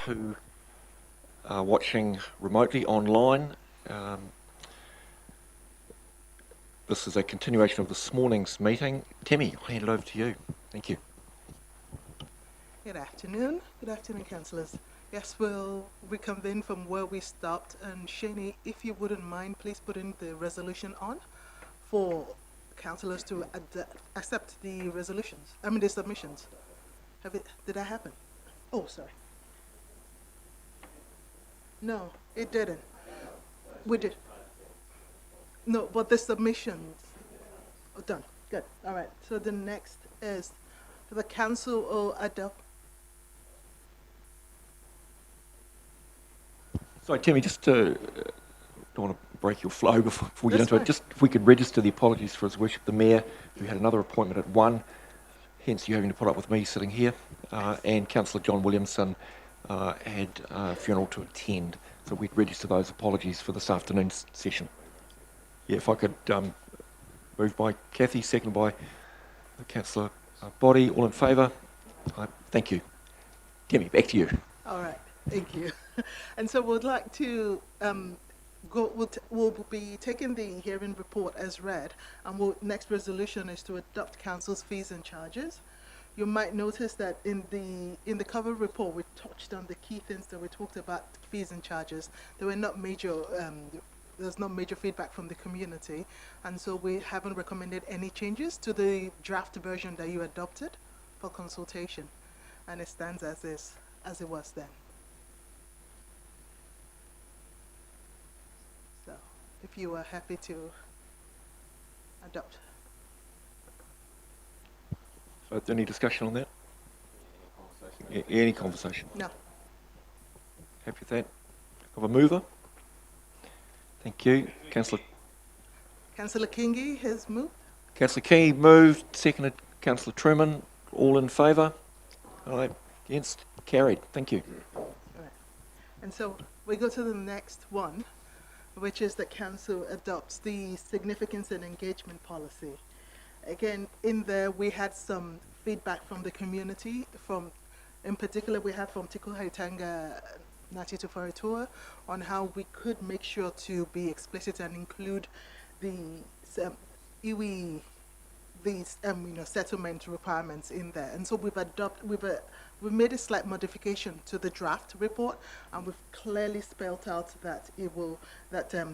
who are watching remotely online. This is a continuation of this morning's meeting. Tammy, I'll hand it over to you. Thank you. Good afternoon, councillors. Yes, we'll reconvene from where we stopped. And Shani, if you wouldn't mind, please put in the resolution on for councillors to accept the resolutions. The submissions. Did that happen? Oh, sorry. No, it didn't. We did. No, but the submissions. Oh, done. Good. All right. So the next is the council will adopt. Sorry, Tammy, just don't want to break your flow before we get That's into it. fine. Just if we could register the apologies for His Worship the Mayor, who had another appointment at 1, hence you having to put up with me sitting here, and Councillor John Williamson had a funeral to attend. So we'd register those apologies for this afternoon's session. Yeah, if I could move by Kathy, seconded by Councillor Body, all in favour? Thank you. Tammy, back to you. All right, thank you. And so we'd like to we'll be taking the hearing report as read, and next resolution is to adopt council's fees and charges. You might notice that in the cover report we touched on the key things that we talked about, fees and charges. There were not major there's no major feedback from the community, and so we haven't recommended any changes to the draft version that you adopted for consultation, and it stands as it was then. So, if you are happy to adopt. So, any discussion on that? Any conversation? No. Happy with that? Of a mover? Thank you. Councillor Kingi has moved. Councillor Kingi moved, seconded Councillor Truman. All in favour? Aye. Against? Carried. Thank you. All right. And so we go to the next one, which is that council adopts the significance and engagement policy. Again, in there we had some feedback from the community. In particular, we had from Tiko Haitanga Ngāti Tuwharatua on how we could make sure to be explicit and include these settlement requirements in there. And so we've made a slight modification to the draft report, and we've clearly spelled out that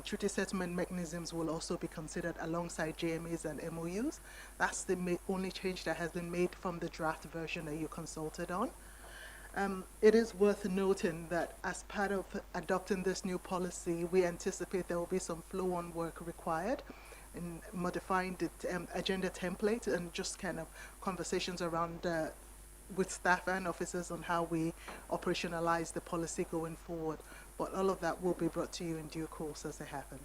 treaty settlement mechanisms will also be considered alongside JMAs and MOUs. That's the only change that has been made from the draft version that you consulted on. It is worth noting that as part of adopting this new policy, we anticipate there will be some flow-on work required in modifying the agenda template and just kind of conversations around with staff and officers on how we operationalize the policy going forward. But all of that will be brought to you in due course as it happens.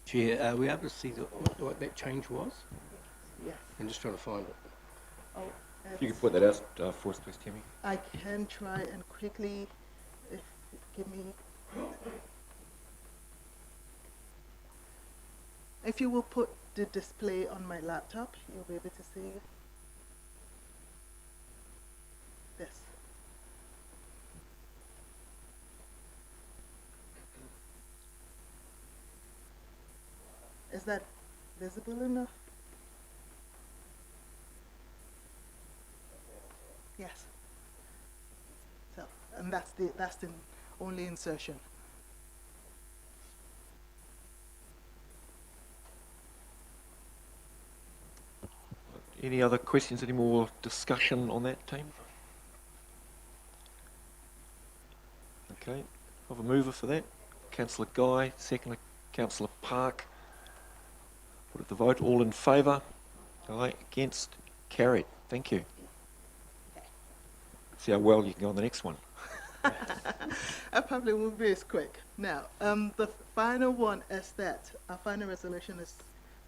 Chair, are we able to see what that change was? Yes. I'm just trying to find it. Oh, If you could put that out for us, please, Tammy. I can try and quickly, if you will put the display on my laptop, you'll be able to see this. Is that visible enough? Yes. So, and that's the only insertion. Any other questions, any more discussion on that, team? Okay, I have a mover for that. Councillor Guy, second Councillor Park. Put it to the vote, all in favour? Aye, against? Carried. Thank you. See how well you can go on the next one. I probably won't be as quick. Now, the final one is that our final resolution is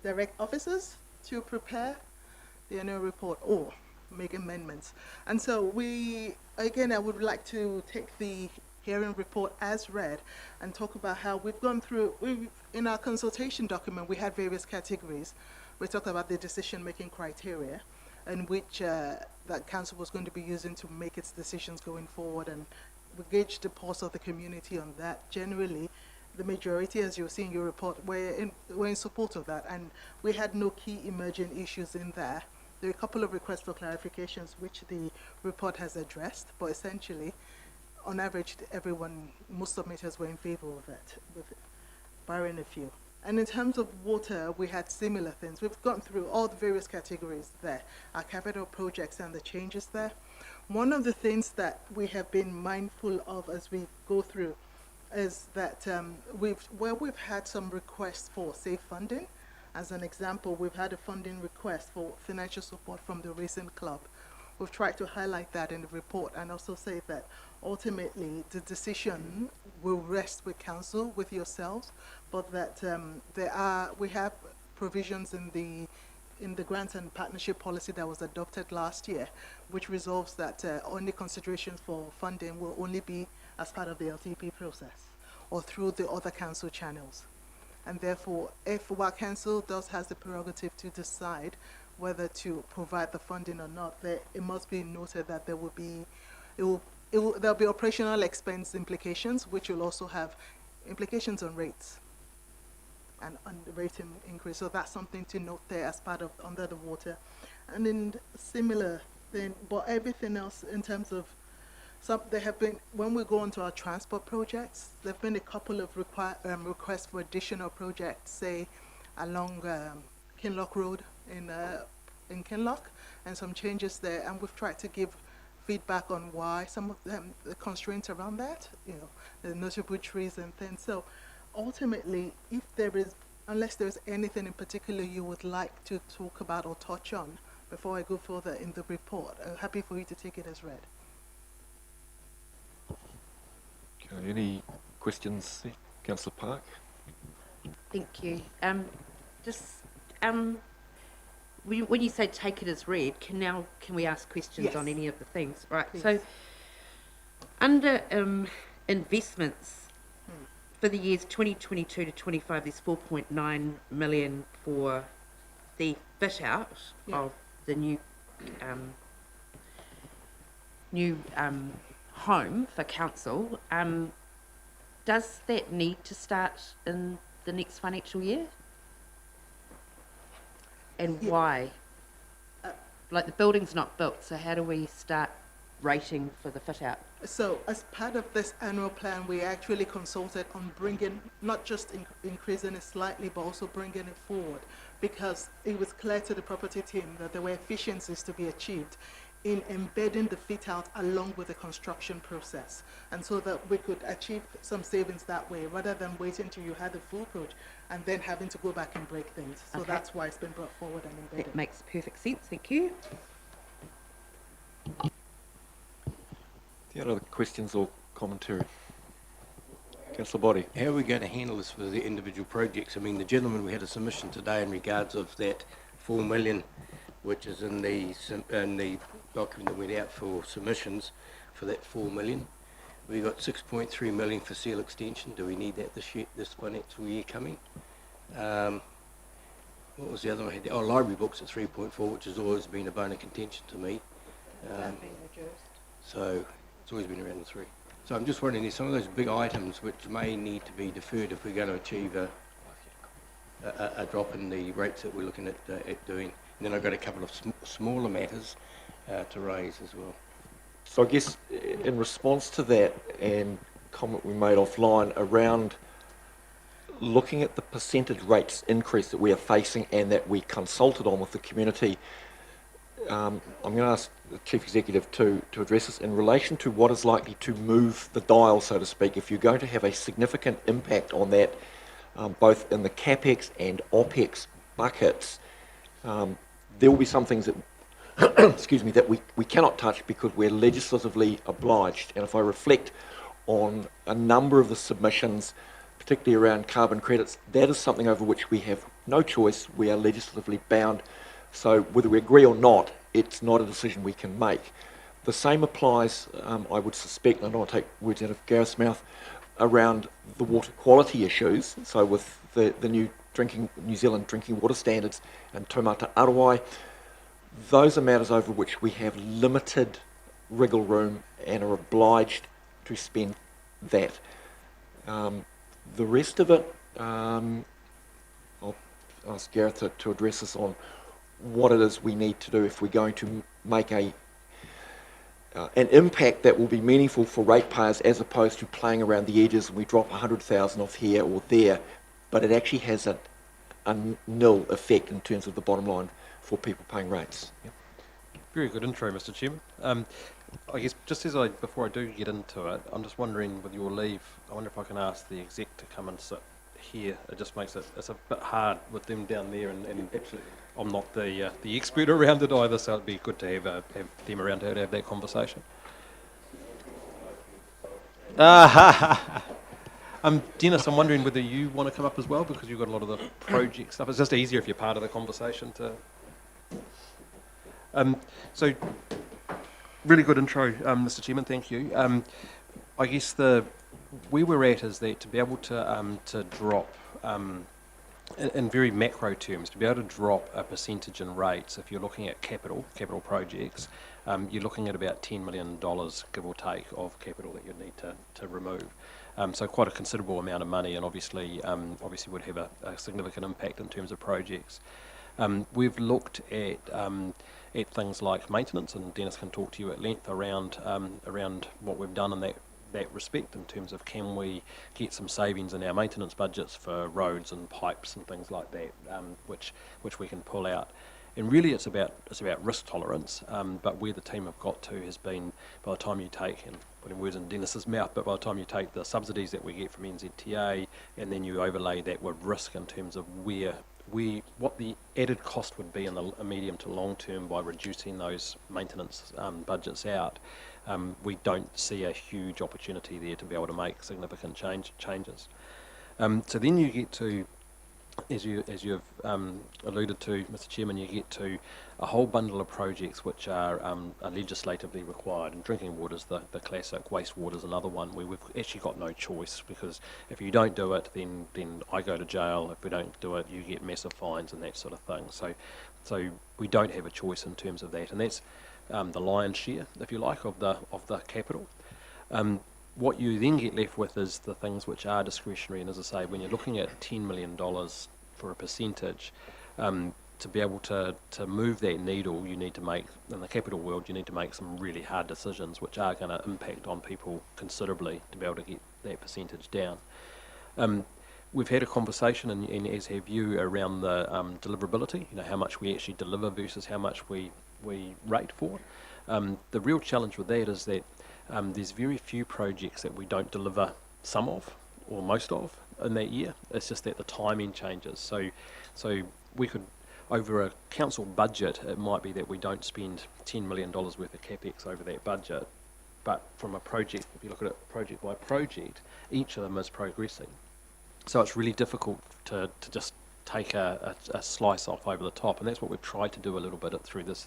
direct officers to prepare the annual report or make amendments. And so I would like to take the hearing report as read and talk about how we've gone through, in our consultation document, we had various categories. We talked about the decision-making criteria, in which that council was going to be using to make its decisions going forward, and we gauged the pulse of the community on that. Generally, the majority, as you'll see in your report, were in support of that, and we had no key emerging issues in there. There are a couple of requests for clarifications which the report has addressed, but essentially, on average, most submitters were in favor of it, barring a few. And in terms of water, we had similar things. We've gone through all the various categories there, our capital projects and the changes there. One of the things that we have been mindful of as we go through is that where we've had some requests for safe funding. As an example, we've had a funding request for financial support from the Racing Club. We've tried to highlight that in the report and also say that ultimately the decision will rest with council, with yourselves, but that we have provisions in the grant and partnership policy that was adopted last year, which resolves that only considerations for funding will only be as part of the LTP process or through the other council channels. And therefore, while council has the prerogative to decide whether to provide the funding or not, it must be noted that there'll be operational expense implications, which will also have implications on rates and on the rate increase. So that's something to note there as part of under the water. And in similar thing, but everything else in terms of there have been, when we go into our transport projects, there have been a couple of requests for additional projects, say along Kinloch Road in Kinloch, and some changes there, and we've tried to give feedback on why some of them, the constraints around that, the notable trees and things. So ultimately, unless there's anything in particular you would like to talk about or touch on before I go further in the report, I'm happy for you to take it as read. Okay, any questions, Councillor Park? Thank you. When you say take it as read, can we ask questions Yes. on any of the things? Right. Please. So, under investments for the years 2022 to 25, there's 4.9 million for the fit out of the new home for council. Does that need to start in the next financial year? And why? Like, the building's not built, so how do we start rating for the fit out? So as part of this annual plan, we actually consulted on bringing, not just increasing it slightly, but also bringing it forward, because it was clear to the property team that there were efficiencies to be achieved in embedding the fit out along with the construction process, and so that we could achieve some savings that way rather than waiting till you had the full approach and then having to go back and break things. So Okay. That's why it's been brought forward and embedded. That makes perfect sense, thank you. Any other questions or commentary? Councillor Body. How are we going to handle this for the individual projects? I mean, the gentleman, we had a submission today in regards of that 4 million, which is in the document that went out for submissions for that 4 million. We got 6.3 million for seal extension. Do we need that this financial year coming? What was the other one? Oh, library books at 3.4, which has always been a bone of contention to me. So it's always been around the 3. So I'm just wondering, there's some of those big items which may need to be deferred if we're going to achieve a drop in the rates that we're looking at doing. And then I've got a couple of smaller matters to raise as well. So I guess in response to that and comment we made offline around looking at the percentage rates increase that we are facing and that we consulted on with the community, I'm going to ask the Chief Executive to address this in relation to what is likely to move the dial, so to speak. If you're going to have a significant impact on that, both in the CapEx and OpEx buckets, there will be some things that excuse me, that we cannot touch because we're legislatively obliged. And if I reflect on a number of the submissions, particularly around carbon credits, that is something over which we have no choice. We are legislatively bound. So whether we agree or not, it's not a decision we can make. The same applies, I would suspect, and I don't want to take words out of Gareth's mouth, around the water quality issues. So with the new New Zealand drinking water standards and taumata arawai, those are matters over which we have limited wriggle room and are obliged to spend that. The rest of it, I'll ask Gareth to address this on what it is we need to do if we're going to make an impact that will be meaningful for ratepayers, as opposed to playing around the edges and we drop 100,000 off here or there, but it actually has a nil effect in terms of the bottom line for people paying rates. Yep. Very good intro, Mr. Chairman. I guess just before I do get into it, I'm just wondering, with your leave, I wonder if I can ask the exec to come and sit here. It just makes it's a bit hard with them down there, and I'm not the expert around it either, so it'd be good to have them around to have that conversation. Dennis, I'm wondering whether you want to come up as well, because you've got a lot of the project stuff. It's just easier if you're part of the conversation to... So, really good intro, Mr. Chairman, thank you. I guess where we're at is that to be able to drop, in very macro terms, to be able to drop a percentage in rates, if you're looking at capital projects, you're looking at about $10 million, give or take, of capital that you'd need to remove. So quite a considerable amount of money, and obviously would have a significant impact in terms of projects. We've looked at things like maintenance, and Dennis can talk to you at length around what we've done in that respect, in terms of can we get some savings in our maintenance budgets for roads and pipes and things like that, which we can pull out. And really it's about risk tolerance, but where the team have got to has been, by the time you take, and putting words in Dennis's mouth, but by the time you take the subsidies that we get from NZTA and then you overlay that with risk in terms of what the added cost would be in the medium to long term by reducing those maintenance budgets out, we don't see a huge opportunity there to be able to make significant changes. So then you get to, as you've alluded to, Mr. Chairman, you get to a whole bundle of projects which are legislatively required, and drinking water is the classic, wastewater is another one where we've actually got no choice, because if you don't do it, then I go to jail. If we don't do it, you get massive fines and that sort of thing. So we don't have a choice in terms of that, and that's the lion's share, if you like, of the capital. What you then get left with is the things which are discretionary, and as I say, when you're looking at $10 million for a percentage, to be able to move that needle, you need to make, in the capital world, you need to make some really hard decisions which are going to impact on people considerably to be able to get that percentage down. We've had a conversation, and as have you, around the deliverability, how much we actually deliver versus how much we rate for. The real challenge with that is that there's very few projects that we don't deliver some of, or most of, in that year. It's just that the timing changes. So we could, over a council budget, it might be that we don't spend $10 million worth of capex over that budget, but from a project, if you look at it project by project, each of them is progressing. So it's really difficult to just take a slice off over the top, and that's what we've tried to do a little bit through this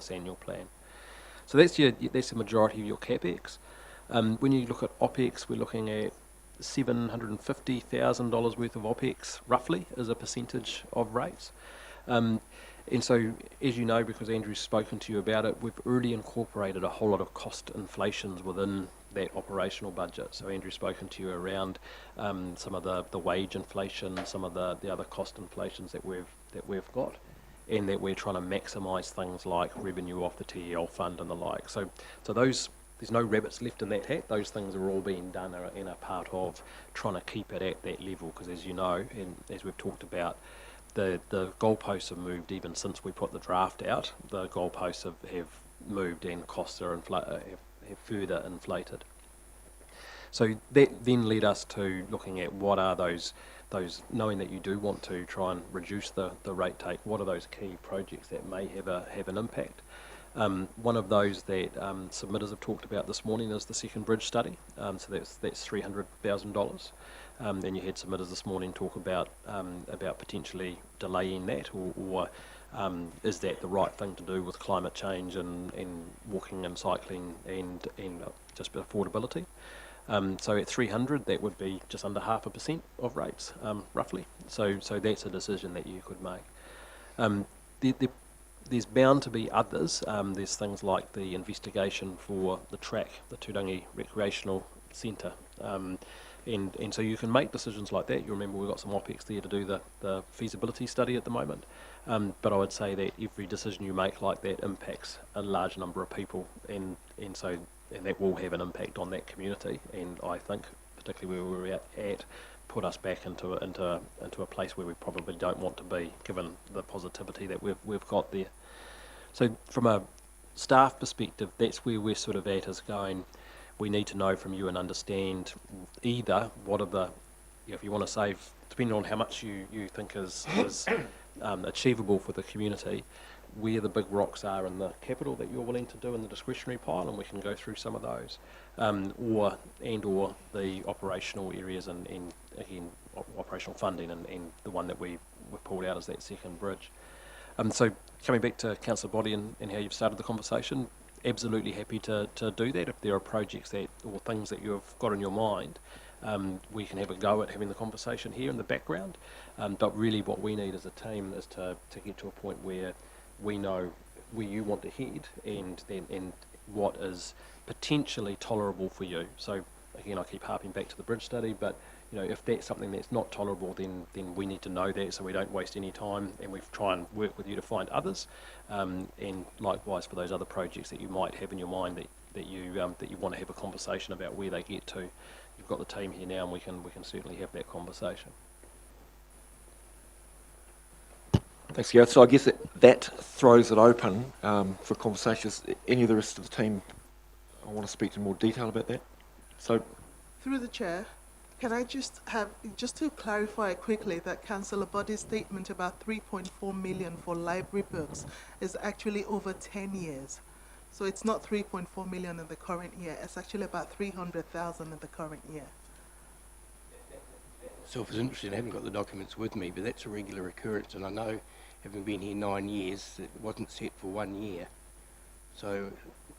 annual plan. So that's the majority of your capex. When you look at OPEX, we're looking at $750,000 worth of OPEX, roughly, as a percentage of rates. And so, as you know, because Andrew's spoken to you about it, we've already incorporated a whole lot of cost inflations within that operational budget. So Andrew's spoken to you around some of the wage inflation, some of the other cost inflations that we've got, and that we're trying to maximise things like revenue off the TEL fund and the like. So those, there's no rabbits left in that hat. Those things are all being done in a part of trying to keep it at that level, because as you know, and as we've talked about, the goalposts have moved even since we put the draft out. The goalposts have moved and costs are have further inflated. So that then led us to looking at what are those, knowing that you do want to try and reduce the rate take, what are those key projects that may have an impact? One of those that submitters have talked about this morning is the second bridge study. So that's $300,000. Then you had submitters this morning talk about potentially delaying that, or is that the right thing to do with climate change and walking and cycling and just affordability? So at 300, that would be just under 0.5% of rates, roughly. So that's a decision that you could make. there's bound to be others. There's things like the investigation for the track, the Turangi Recreational Centre. And so you can make decisions like that. You remember we've got some OPEX there to do the feasibility study at the moment. But I would say that every decision you make like that impacts a large number of people, and that will have an impact on that community. And I think, particularly where we're at put us back into a place where we probably don't want to be, given the positivity that we've got there. So from a staff perspective, that's where we're sort of at, is going, we need to know from you and understand either what are the, if you want to save, depending on how much you think is achievable for the community, where the big rocks are in the capital that you're willing to do in the discretionary pile, and we can go through some of those, or the operational areas, and again operational funding, and the one that we pulled out is that second bridge. So coming back to Councillor Boddy and how you've started the conversation, absolutely happy to do that. If there are projects that or things that you've got in your mind, we can have a go at having the conversation here in the background. But really what we need as a team is to get to a point where we know where you want to head and what is potentially tolerable for you. So again, I keep harping back to the bridge study, but if that's something that's not tolerable, then we need to know that, so we don't waste any time, and we try and work with you to find others. And likewise for those other projects that you might have in your mind that you want to have a conversation about where they get to. You've got the team here now, and we can certainly have that conversation. Thanks, Gareth. So I guess that throws it open for conversations. Any of the rest of the team I want to speak in more detail about that? So, Through the chair, can I just to clarify quickly that Councillor Boddy's statement about 3.4 million for library books is actually over 10 years. So it's not 3.4 million in the current year, it's actually about 300,000 in the current year. So if it's interesting, I haven't got the documents with me, but that's a regular occurrence, and I know, having been here 9 years, it wasn't set for 1 year. So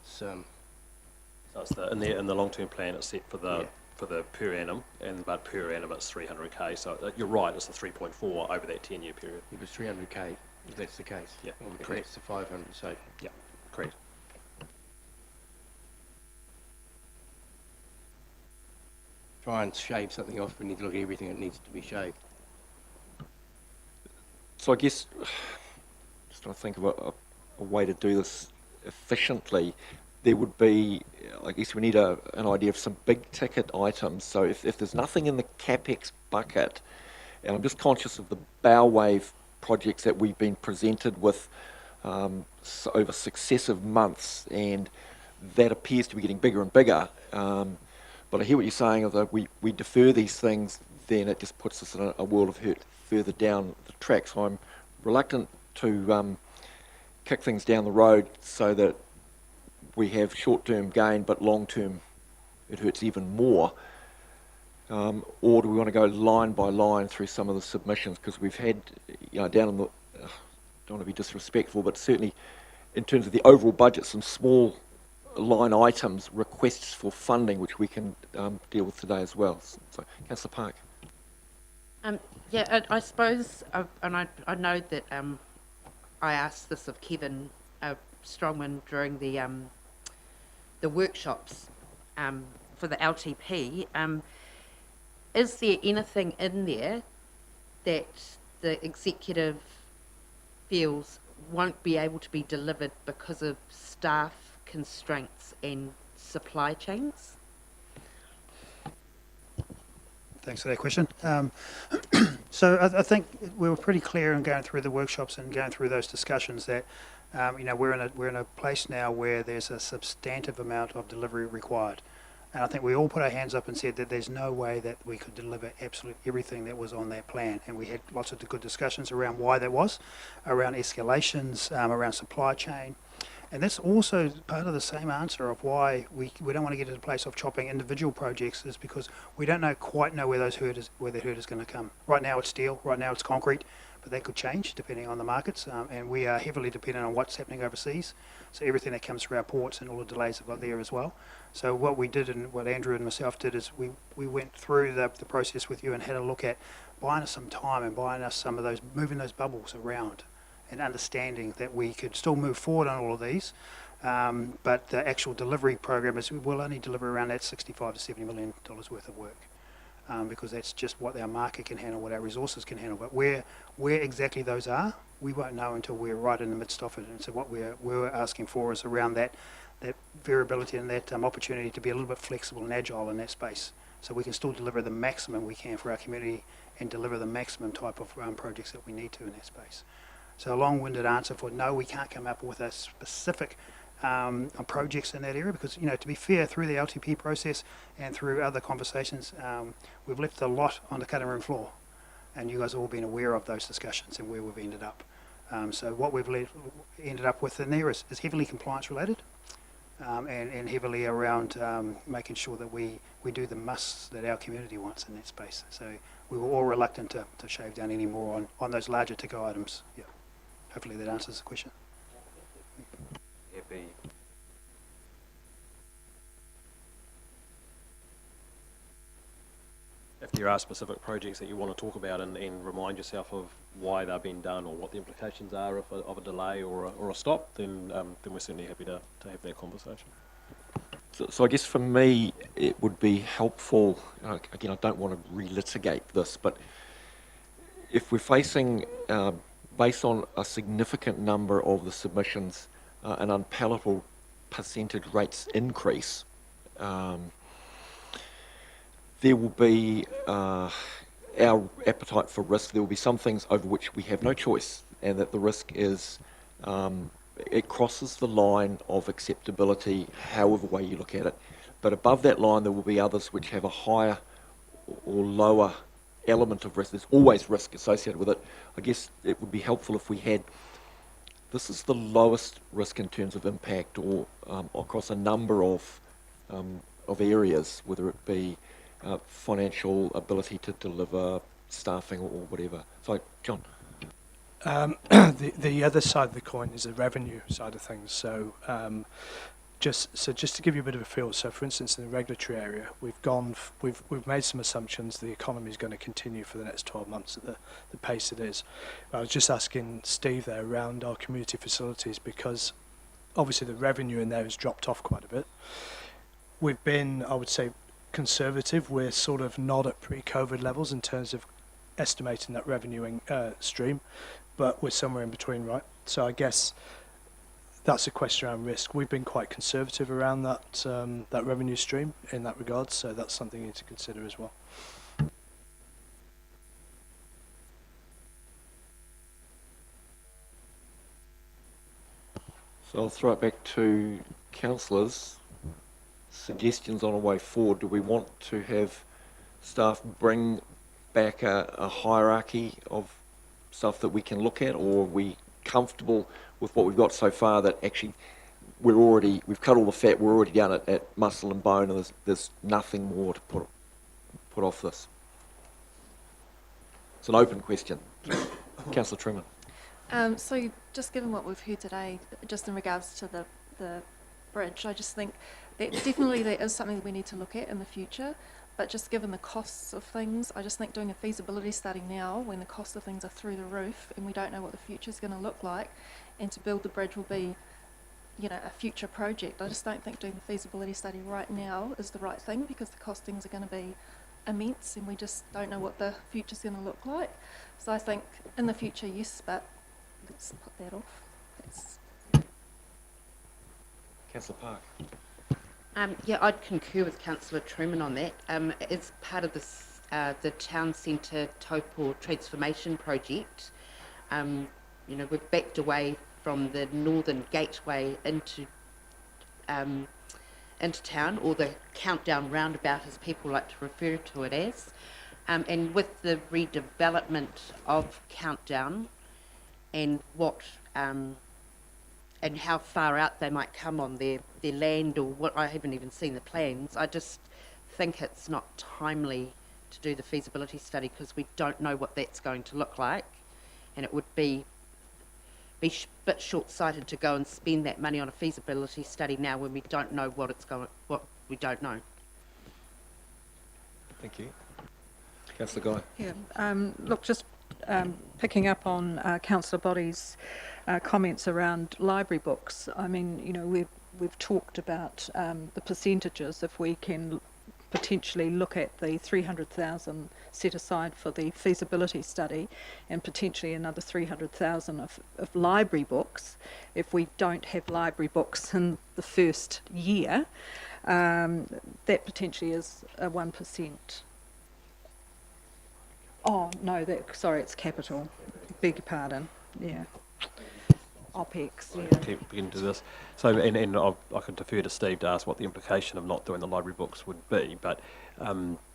it's So it's in the long-term plan, it's set for the per annum, but per annum it's 300k. So you're right, it's the 3.4 over that 10-year period. it was 300k, if that's the case. Yeah, Well, correct. that's the 500, so Yeah, correct. try and shave something off, we need to look at everything that needs to be shaved. I guess just trying to think of a way to do this efficiently. There would be, I guess we need an idea of some big ticket items. So if there's nothing in the CapEx bucket, and I'm just conscious of the bow wave projects that we've been presented with over successive months, and that appears to be getting bigger and bigger. But I hear what you're saying, although we defer these things, then it just puts us in a world of hurt further down the track. So I'm reluctant to kick things down the road so that we have short-term gain, but long-term it hurts even more. Or do we want to go line by line through some of the submissions? Because we've had, down in the, don't want to be disrespectful, but certainly in terms of the overall budget, some small line items, requests for funding, which we can deal with today as well. So, Councillor Park. I suppose, and I know that I asked this of Kevin Strongman during the workshops for the LTP. Is there anything in there that the executive feels won't be able to be delivered because of staff constraints and supply chains? Thanks for that question. So I think we were pretty clear in going through the workshops and going through those discussions that we're in a place now where there's a substantive amount of delivery required, and I think we all put our hands up and said that there's no way that we could deliver absolutely everything that was on that plan, and we had lots of good discussions around why that was, around escalations, around supply chain. And that's also part of the same answer of why we don't want to get to the place of chopping individual projects, is because we don't quite know where the hurt is going to come. Right now it's steel, right now it's concrete, but that could change depending on the markets, and we are heavily dependent on what's happening overseas. So everything that comes through our ports and all the delays have got there as well. So what we did, and what Andrew and myself did, is we went through the process with you and had a look at buying us some time and buying us some of those, moving those bubbles around, and understanding that we could still move forward on all of these, but the actual delivery program is we'll only deliver around that $65 to $70 million worth of work. Because that's just what our market can handle, what our resources can handle. But where exactly those are, we won't know until we're right in the midst of it. And so what we're asking for is around that variability and that opportunity to be a little bit flexible and agile in that space, so we can still deliver the maximum we can for our community and deliver the maximum type of projects that we need to in that space. So a long-winded answer for no, we can't come up with a specific projects in that area, because, you know, to be fair, through the LTP process and through other conversations, we've left a lot on the cutting room floor, and you guys have all been aware of those discussions and where we've ended up. So what we've ended up with in there is heavily compliance related, and heavily around making sure that we do the musts that our community wants in that space. So we were all reluctant to shave down any more on those larger ticket items. Yeah. Hopefully that answers the question. If there are specific projects that you want to talk about and remind yourself of why they're being done or what the implications are of a delay or a stop, then we're certainly happy to have that conversation. So I guess for me, it would be helpful, again, I don't want to relitigate this, but if we're facing, based on a significant number of the submissions, an unpalatable percentage rates increase, there will be our appetite for risk. There will be some things over which we have no choice, and that the risk is it crosses the line of acceptability, however way you look at it. But above that line, there will be others which have a higher or lower element of risk. There's always risk associated with it. I guess it would be helpful if we had, this is the lowest risk in terms of impact, or across a number of areas, whether it be financial ability to deliver, staffing, or whatever. So, John. The other side of the coin is the revenue side of things. So, just to give you a bit of a feel. So, for instance, in the regulatory area, we've made some assumptions the economy is going to continue for the next 12 months at the pace it is. I was just asking Steve there around our community facilities, because obviously the revenue in there has dropped off quite a bit. We've been, I would say, conservative. We're sort of not at pre-COVID levels in terms of estimating that revenue stream, but we're somewhere in between, right? So I guess that's a question around risk. We've been quite conservative around that revenue stream in that regard, so that's something you need to consider as well. So I'll throw it back to councillors. Suggestions on a way forward. Do we want to have staff bring back a hierarchy of stuff that we can look at, or are we comfortable with what we've got so far, that actually we've cut all the fat, we're already down at muscle and bone, and there's nothing more to put off this? It's an open question. Councillor Truman. So just given what we've heard today, just in regards to the bridge, I just think that definitely there is something that we need to look at in the future, but just given the costs of things, I just think doing a feasibility study now, when the cost of things are through the roof and we don't know what the future is going to look like, and to build the bridge will be, you know, a future project. I just don't think doing the feasibility study right now is the right thing, because the costings are going to be immense and we just don't know what the future is going to look like. So I think in the future, yes, but let's put that off. Councillor Park. Yeah, I'd concur with Councillor Truman on that. As part of this, the town centre Taupō transformation project, you know, we've backed away from the northern gateway into town, or the countdown roundabout as people like to refer to it as. And with the redevelopment of Countdown and what and how far out they might come on their land, or what, I haven't even seen the plans. I just think it's not timely to do the feasibility study, because we don't know what that's going to look like, and it would be a bit short-sighted to go and spend that money on a feasibility study now when we don't know what we don't know. Thank you. Councillor Guy. Yeah, look, just picking up on Councillor Boddy's comments around library books. I mean, you know, we've talked about the percentages. If we can potentially look at the 300,000 set aside for the feasibility study and potentially another 300,000 of library books, if we don't have library books in the first year, that potentially is a 1%. Oh, no, sorry, it's capital. Beg your pardon. Yeah. OPEX, yeah. Keep begin to do this. So, and I could defer to Steve to ask what the implication of not doing the library books would be, but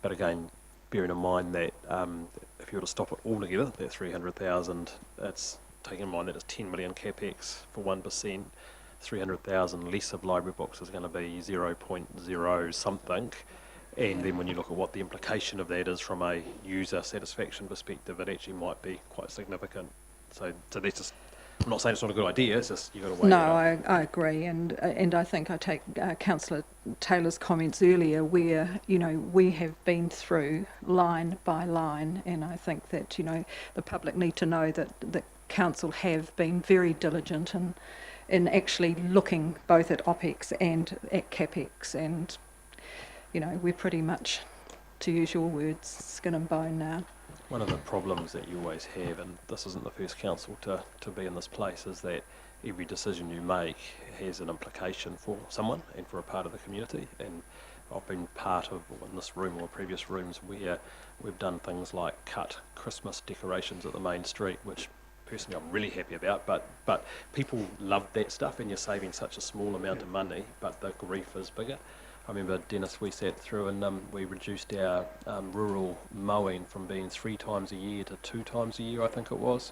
again, bearing in mind that if you were to stop it all together, that 300,000, that's taking in mind that it's 10 million capex for 1%, 300,000 less of library books is going to be 0.0 something. And then when you look at what the implication of that is from a user satisfaction perspective, it actually might be quite significant. So that's just, I'm not saying it's not a good idea, it's just you've got to wait. No, I agree, and I think I take Councillor Taylor's comments earlier where, you know, we have been through line by line, and I think that, you know, the public need to know that the council have been very diligent in actually looking both at OPEX and at CAPEX, and, you know, we're pretty much, to use your words, skin and bone now. One of the problems that you always have, and this isn't the first council to be in this place, is that every decision you make has an implication for someone and for a part of the community. And I've been part of, in this room or previous rooms, where we've done things like cut Christmas decorations at the main street, which personally I'm really happy about, but people love that stuff, and you're saving such a small amount of money, but the grief is bigger. I remember, Dennis, we sat through and we reduced our rural mowing from being 3 times a year to 2 times a year, I think it was.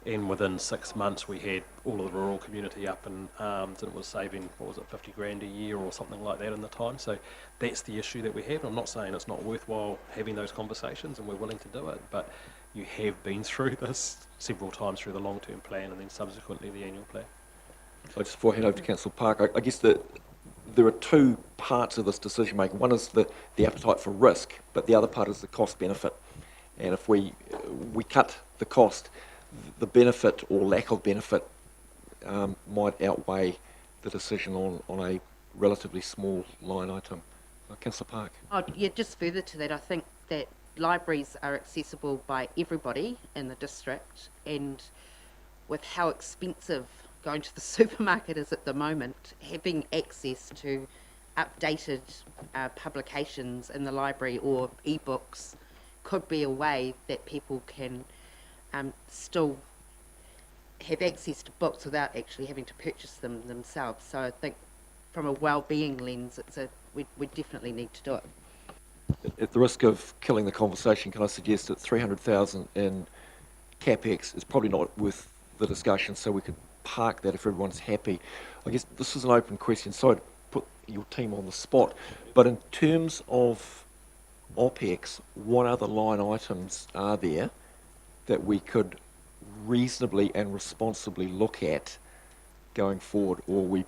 And within 6 months, we had all of the rural community up in arms, and it was saving, what was it, 50 grand a year or something like that in the time. So that's the issue that we have. And I'm not saying it's not worthwhile having those conversations, and we're willing to do it, but you have been through this several times through the long-term plan and then subsequently the annual plan. So just before I hand over to Councillor Park, I guess that there are 2 parts of this decision making. One is the appetite for risk, but the other part is the cost benefit. And if we cut the cost, the benefit or lack of benefit might outweigh the decision on a relatively small line item. Councillor Park. Oh, yeah, just further to that, I think that libraries are accessible by everybody in the district, and with how expensive going to the supermarket is at the moment, having access to updated publications in the library or e-books could be a way that people can still have access to books without actually having to purchase them themselves. So I think from a well-being lens, we definitely need to do it. At the risk of killing the conversation, can I suggest that 300,000 in CapEx is probably not worth the discussion, so we could park that if everyone's happy. I guess this is an open question, sorry to put your team on the spot, but in terms of OPEX, what other line items are there that we could reasonably and responsibly look at going forward, or we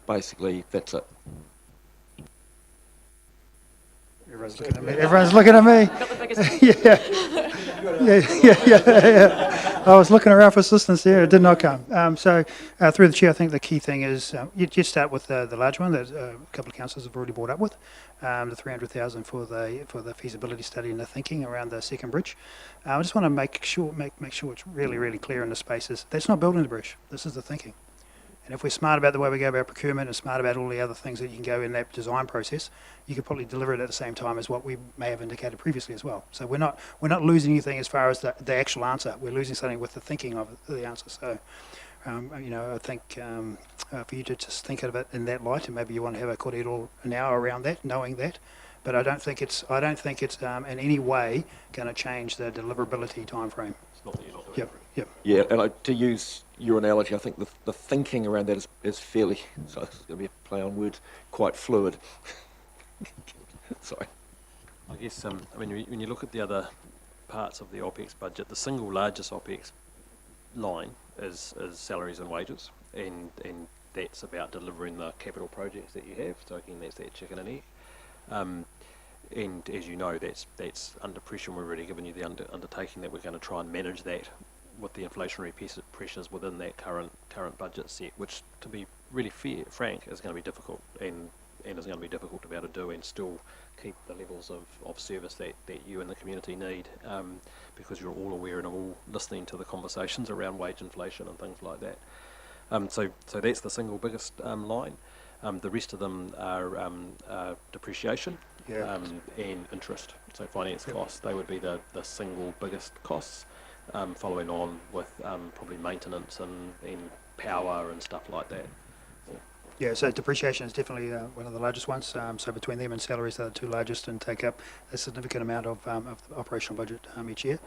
basically, that's it? Everyone's looking at me. Everyone's looking at me. Got the biggest Yeah. I was looking around for assistance there. It did not come. So through the chair, I think the key thing is you just start with the large one that a couple of councillors have already brought up with, the 300,000 for the feasibility study and the thinking around the second bridge. I just want to make sure it's really clear in the spaces. That's not building the bridge. This is the thinking. And if we're smart about the way we go about procurement and smart about all the other things that you can go in that design process, you could probably deliver it at the same time as what we may have indicated previously as well. So we're not losing anything as far as the actual answer. We're losing something with the thinking of the answer. So, I think for you to just think of it in that light, and maybe you want to have a kōrero an hour around that, knowing that. But I don't think it's in any way going to change the deliverability time frame. It's not that you're not doing Yep. Yeah, and to use your analogy, I think the thinking around that is fairly, so it's going to be a play on words, quite fluid. Sorry. I guess, when you look at the other parts of the OPEX budget, the single largest OPEX line is salaries and wages, and that's about delivering the capital projects that you have. So again, that's that chicken and egg. And as you know, that's under pressure, and we've already given you the undertaking that we're going to try and manage that with the inflationary pressures within that current budget set, which, to be really frank, is going to be difficult, and is going to be difficult to be able to do and still keep the levels of service that you and the community need, because you're all aware and are all listening to the conversations around wage inflation and things like that. So that's the single biggest line. The rest of them are depreciation and interest. So finance costs, they would be the single biggest costs, following on with probably maintenance and power and stuff like that. Yeah, so depreciation is definitely one of the largest ones. So between them and salaries, they're the two largest and take up a significant amount of the operational budget each year.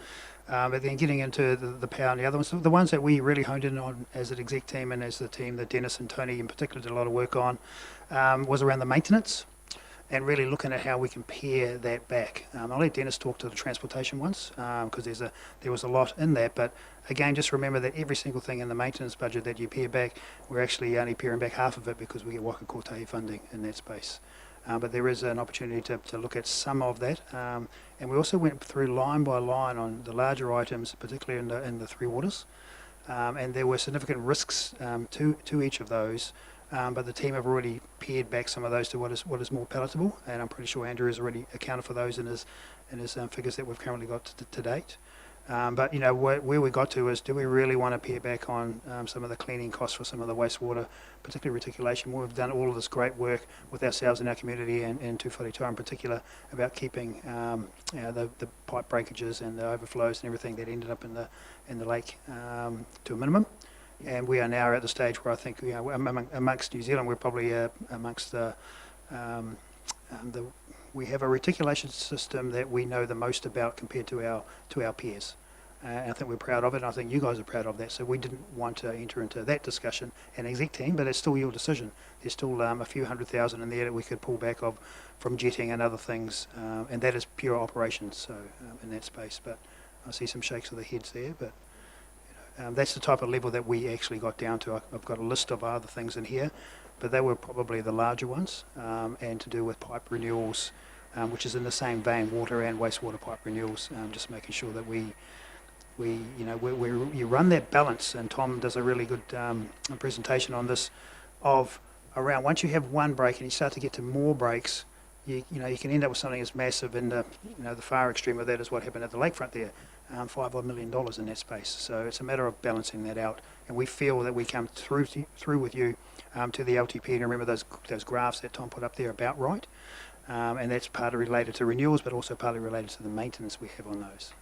But then getting into the power and the other ones, the ones that we really honed in on as an exec team and as the team that Dennis and Tony in particular did a lot of work on, was around the maintenance and really looking at how we can pare that back. I'll let Dennis talk to the transportation ones, because there was a lot in that, but again, just remember that every single thing in the maintenance budget that you pare back, we're actually only paring back half of it because we get waka kotahi funding in that space. But there is an opportunity to look at some of that. And we also went through line by line on the larger items, particularly in the three waters. And there were significant risks to each of those. But the team have already pared back some of those to what is more palatable, and I'm pretty sure Andrew has already accounted for those in his figures that we've currently got to date. But you know where we got to is, do we really want to pare back on some of the cleaning costs for some of the wastewater, particularly reticulation? We've done all of this great work with ourselves and our community and Tūwharetoa in particular about keeping the pipe breakages and the overflows and everything that ended up in the lake to a minimum. And we are now at the stage where I think, you know, amongst New Zealand, we're probably amongst we have a reticulation system that we know the most about compared to our peers. And I think we're proud of it, and I think you guys are proud of that. So we didn't want to enter into that discussion, an exec team, but it's still your decision. There's still a few $100,000 in there that we could pull back of from jetting and other things, and that is pure operations. So in that space, but I see some shakes of the heads there, but. That's the type of level that we actually got down to. I've got a list of other things in here, but they were probably the larger ones, and to do with pipe renewals, which is in the same vein, water and wastewater pipe renewals, just making sure that we you run that balance, and Tom does a really good presentation on this, of around once you have one break and you start to get to more breaks, you can end up with something as massive in the far extreme of that is what happened at the lakefront there. $5 odd million in that space. So it's a matter of balancing that out. And we feel that we come through with you to the LTP, and remember those graphs that Tom put up there about right. And that's partly related to renewals, but also partly related to the maintenance we have on those.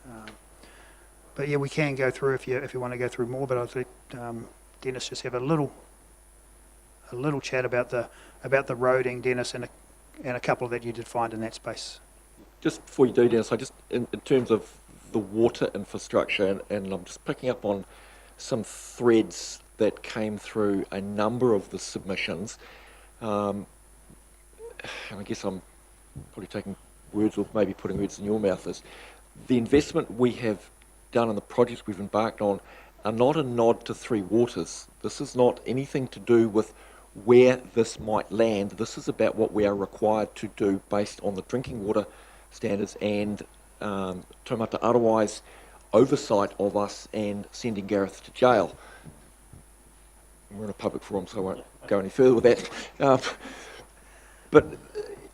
But yeah, we can go through if you want to go through more. But I'll let Dennis just have a little chat about the roading, Dennis, and a couple that you did find in that space. Just before you do, Dennis, I just in terms of the water infrastructure, and I'm just picking up on some threads that came through a number of the submissions, and I guess I'm probably taking words or maybe putting words in your mouth, is the investment we have done and the projects we've embarked on are not a nod to Three Waters. This is not anything to do with where this might land. This is about what we are required to do based on the drinking water standards and Taumata Arawai's oversight of us and sending Gareth to jail. We're in a public forum, so I won't go any further with that. But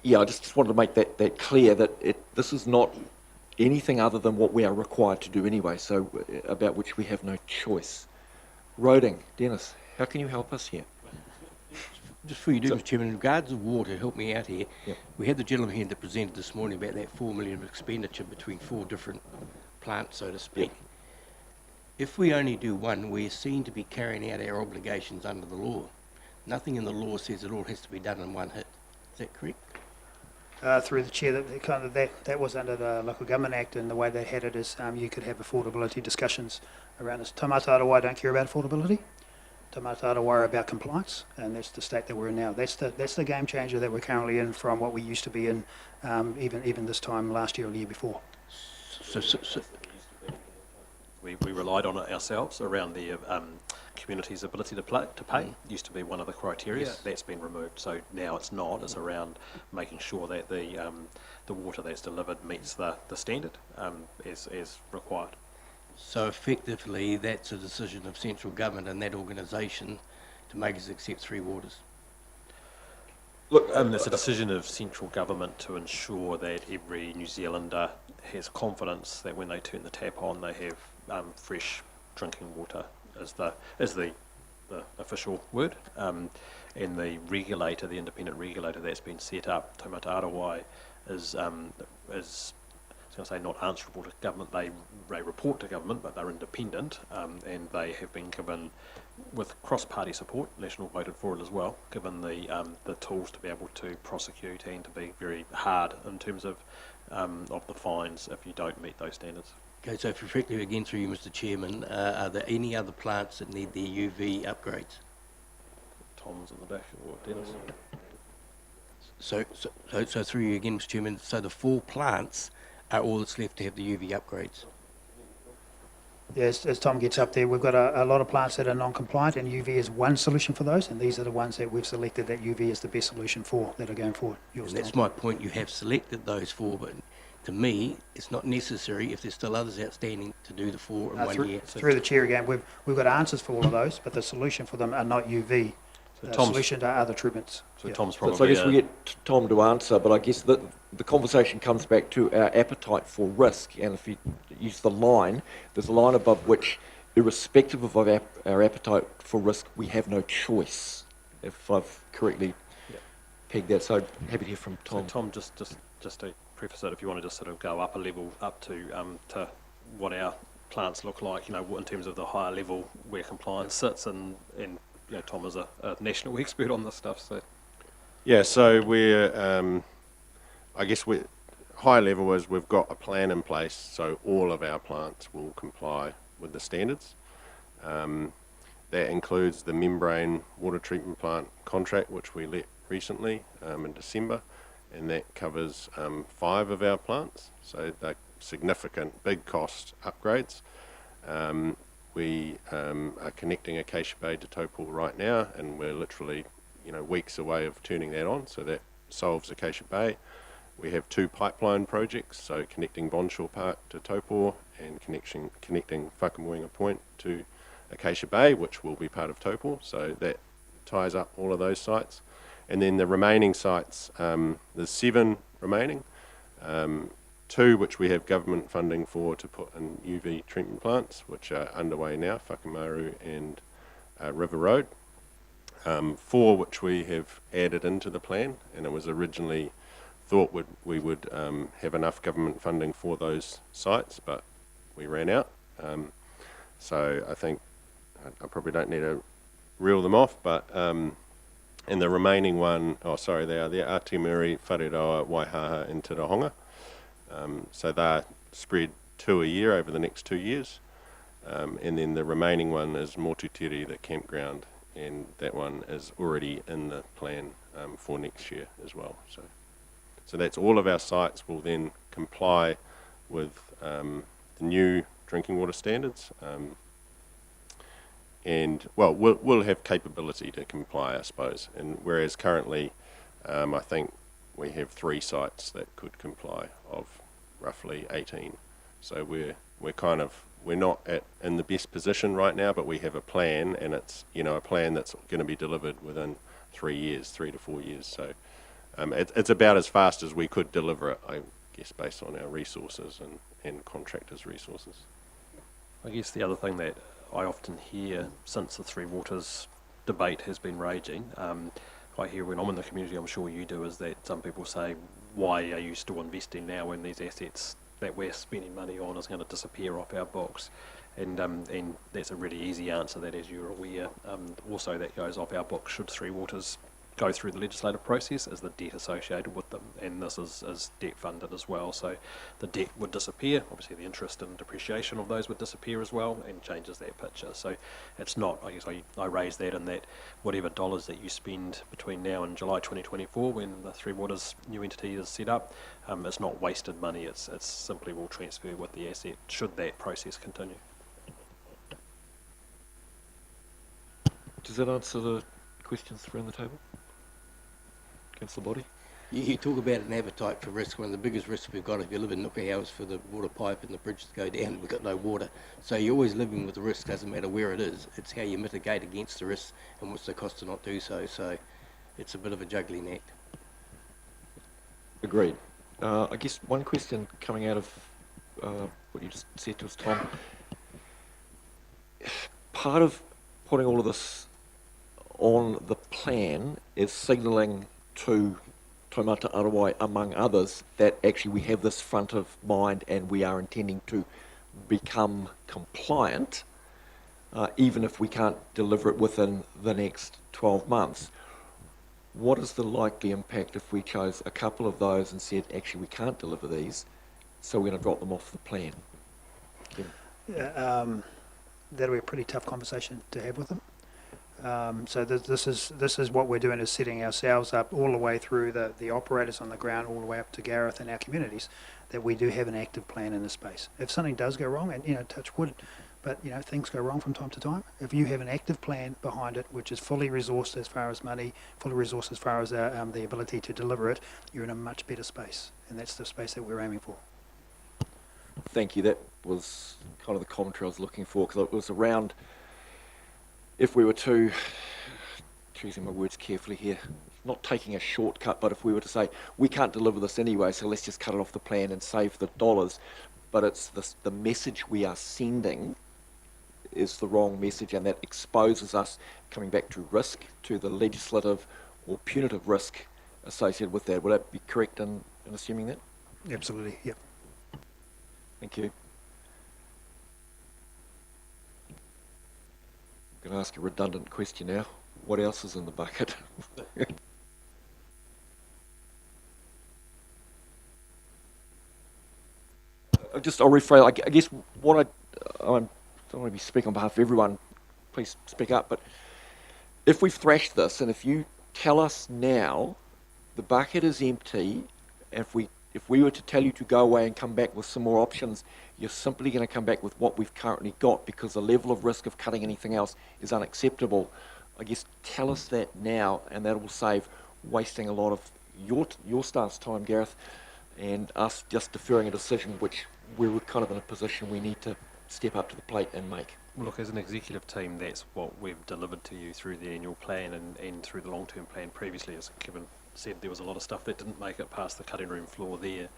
yeah, I just wanted to make that clear, that this is not anything other than what we are required to do anyway, so about which we have no choice. Roading, Dennis, how can you help us here? Just before you do, Mr. Chairman, in regards to water, help me out here. Yep. We had the gentleman here that presented this morning about that $4 million of expenditure between 4 different plants, so to speak. Yep. If we only do one, we're seen to be carrying out our obligations under the law. Nothing in the law says it all has to be done in one hit. Is that correct? Through the chair, that was under the Local Government Act, and the way they had it is you could have affordability discussions around this. Taumata Arawai don't care about affordability. Taumata Arawai are about compliance, and that's the state that we're in now. That's the game changer that we're currently in from what we used to be in even this time last year or the year before. We relied on it ourselves around the community's ability to pay used to be one of the criteria. Yes. That's been removed, so now it's not. It's around making sure that the water that's delivered meets the standard as required. So effectively, that's a decision of central government and that organisation to make us accept 3 waters. Look, It's a decision of central government to ensure that every New Zealander has confidence that when they turn the tap on, they have fresh drinking water, is the official word. And the regulator, the independent regulator that's been set up, Taumata whai, is I was going to say not answerable to government. They report to government, but they're independent, and they have been given, with cross-party support, National voted for it as well, given the tools to be able to prosecute and to be very hard in terms of the fines if you don't meet those standards. Okay, so effectively, again through you, Mr Chairman, are there any other plants that need their UV upgrades? Tom's in the back, or Dennis. So through you again, Mr Chairman, so the 4 plants are all that's left to have the UV upgrades? Yes, as Tom gets up there, we've got a lot of plants that are non-compliant, and UV is one solution for those, and these are the ones that we've selected that UV is the best solution for, that are going forward. And that's my point, you have selected those 4, but to me, it's not necessary if there's still others outstanding to do the 4 in 1 year. Through the chair again, we've got answers for all of those, but the solution for them are not UV. The solution are other treatments. So Yeah. Tom's So probably. I guess we get Tom to answer, but I guess the conversation comes back to our appetite for risk. And if you use the line, there's a line above which, irrespective of our appetite for risk, we have no choice, if I've correctly pegged that. So happy to hear from So Tom. Tom, just to preface it, if you want to just sort of go up a level, up to what our plants look like, you know, in terms of the higher level where compliance sits, and you know, Tom is a national expert on this stuff, so. Yeah, so we're, I guess high level is we've got a plan in place, so all of our plants will comply with the standards. That includes the membrane water treatment plant contract, which we let recently in December, and that covers 5 of our plants, so they're significant, big cost upgrades. We are connecting Acacia Bay to Taupō right now, and we're literally, you know, weeks away of turning that on, so that solves Acacia Bay. We have 2 pipeline projects, so connecting Bonshore Park to Taupō and connecting Whakamoenga Point to Acacia Bay, which will be part of Taupō, so that ties up all of those sites. And then the remaining sites, there's 7 remaining, 2 which we have government funding for to put in UV treatment plants, which are underway now, Whakamaru and River Road. 4 which we have added into the plan, and it was originally thought we would have enough government funding for those sites, but we ran out. So I think I probably don't need to reel them off, but and the remaining one, they are the Ātimuri, Whareroa, Waihaha and Tirahonga. So they're spread 2 a year over the next 2 years. And then the remaining one is Motutiri, the campground, and that one is already in the plan for next year as well. So that's all of our sites will then comply with the new drinking water standards. And well, we'll have capability to comply, I suppose. And whereas currently, I think we have 3 sites that could comply of roughly 18. So we're not in the best position right now, but we have a plan, and it's, you know, a plan that's going to be delivered within 3 to 4 years. So it's about as fast as we could deliver it, I guess, based on our resources and contractors' resources. I guess the other thing that I often hear since the Three Waters debate has been raging, I hear when I'm in the community, I'm sure you do, is that some people say, why are you still investing now when these assets that we're spending money on is going to disappear off our books? And that's a really easy answer, that as you're aware, also that goes off our books should Three Waters go through the legislative process, is the debt associated with them, and this is debt funded as well, so the debt would disappear, obviously the interest and depreciation of those would disappear as well, and changes that picture. So it's not, I guess I raise that in that whatever dollars that you spend between now and July 2024 when the Three Waters new entity is set up, it's not wasted money, it's simply will transfer with the asset should that process continue. Does that answer the questions around the table? Councillor Body? You talk about an appetite for risk. One of the biggest risks we've got if you live in Nuka House for the water pipe and the bridge to go down, we've got no water. So you're always living with the risk, doesn't matter where it is. It's how you mitigate against the risk and what's the cost to not do so. So it's a bit of a juggling act. Agreed. I guess one question coming out of what you just said to us, Tom. Part of putting all of this on the plan is signalling to Taumata Arawai, among others, that actually we have this front of mind and we are intending to become compliant, even if we can't deliver it within the next 12 months. What is the likely impact if we chose a couple of those and said, actually, we can't deliver these, so we're going to drop them off the plan? Yeah, that'll be a pretty tough conversation to have with them. So this is what we're doing, is setting ourselves up all the way through the operators on the ground, all the way up to Gareth and our communities, that we do have an active plan in this space. If something does go wrong, and touch wood, but things go wrong from time to time. If you have an active plan behind it, which is fully resourced as far as money, fully resourced as far as the ability to deliver it, you're in a much better space, and that's the space that we're aiming for. Thank you. That was kind of the commentary I was looking for, because it was around, if we were to, choosing my words carefully here, not taking a shortcut, but if we were to say, we can't deliver this anyway, so let's just cut it off the plan and save the dollars, but it's the message we are sending is the wrong message, and that exposes us, coming back to risk, to the legislative or punitive risk associated with that. Would that be correct in assuming that? Absolutely, yep. Thank you. I'm going to ask a redundant question now. What else is in the bucket? I'll rephrase. I guess what I don't want to be speaking on behalf of everyone. Please speak up. But if we've thrashed this, and if you tell us now the bucket is empty, if we were to tell you to go away and come back with some more options, you're simply going to come back with what we've currently got, because the level of risk of cutting anything else is unacceptable. I guess tell us that now, and that will save wasting a lot of your staff's time, Gareth, and us just deferring a decision which we're kind of in a position we need to step up to the plate and make. Well, look, as an executive team, that's what we've delivered to you through the annual plan and through the long-term plan previously. As Kevin said, there was a lot of stuff that didn't make it past the cutting room floor there.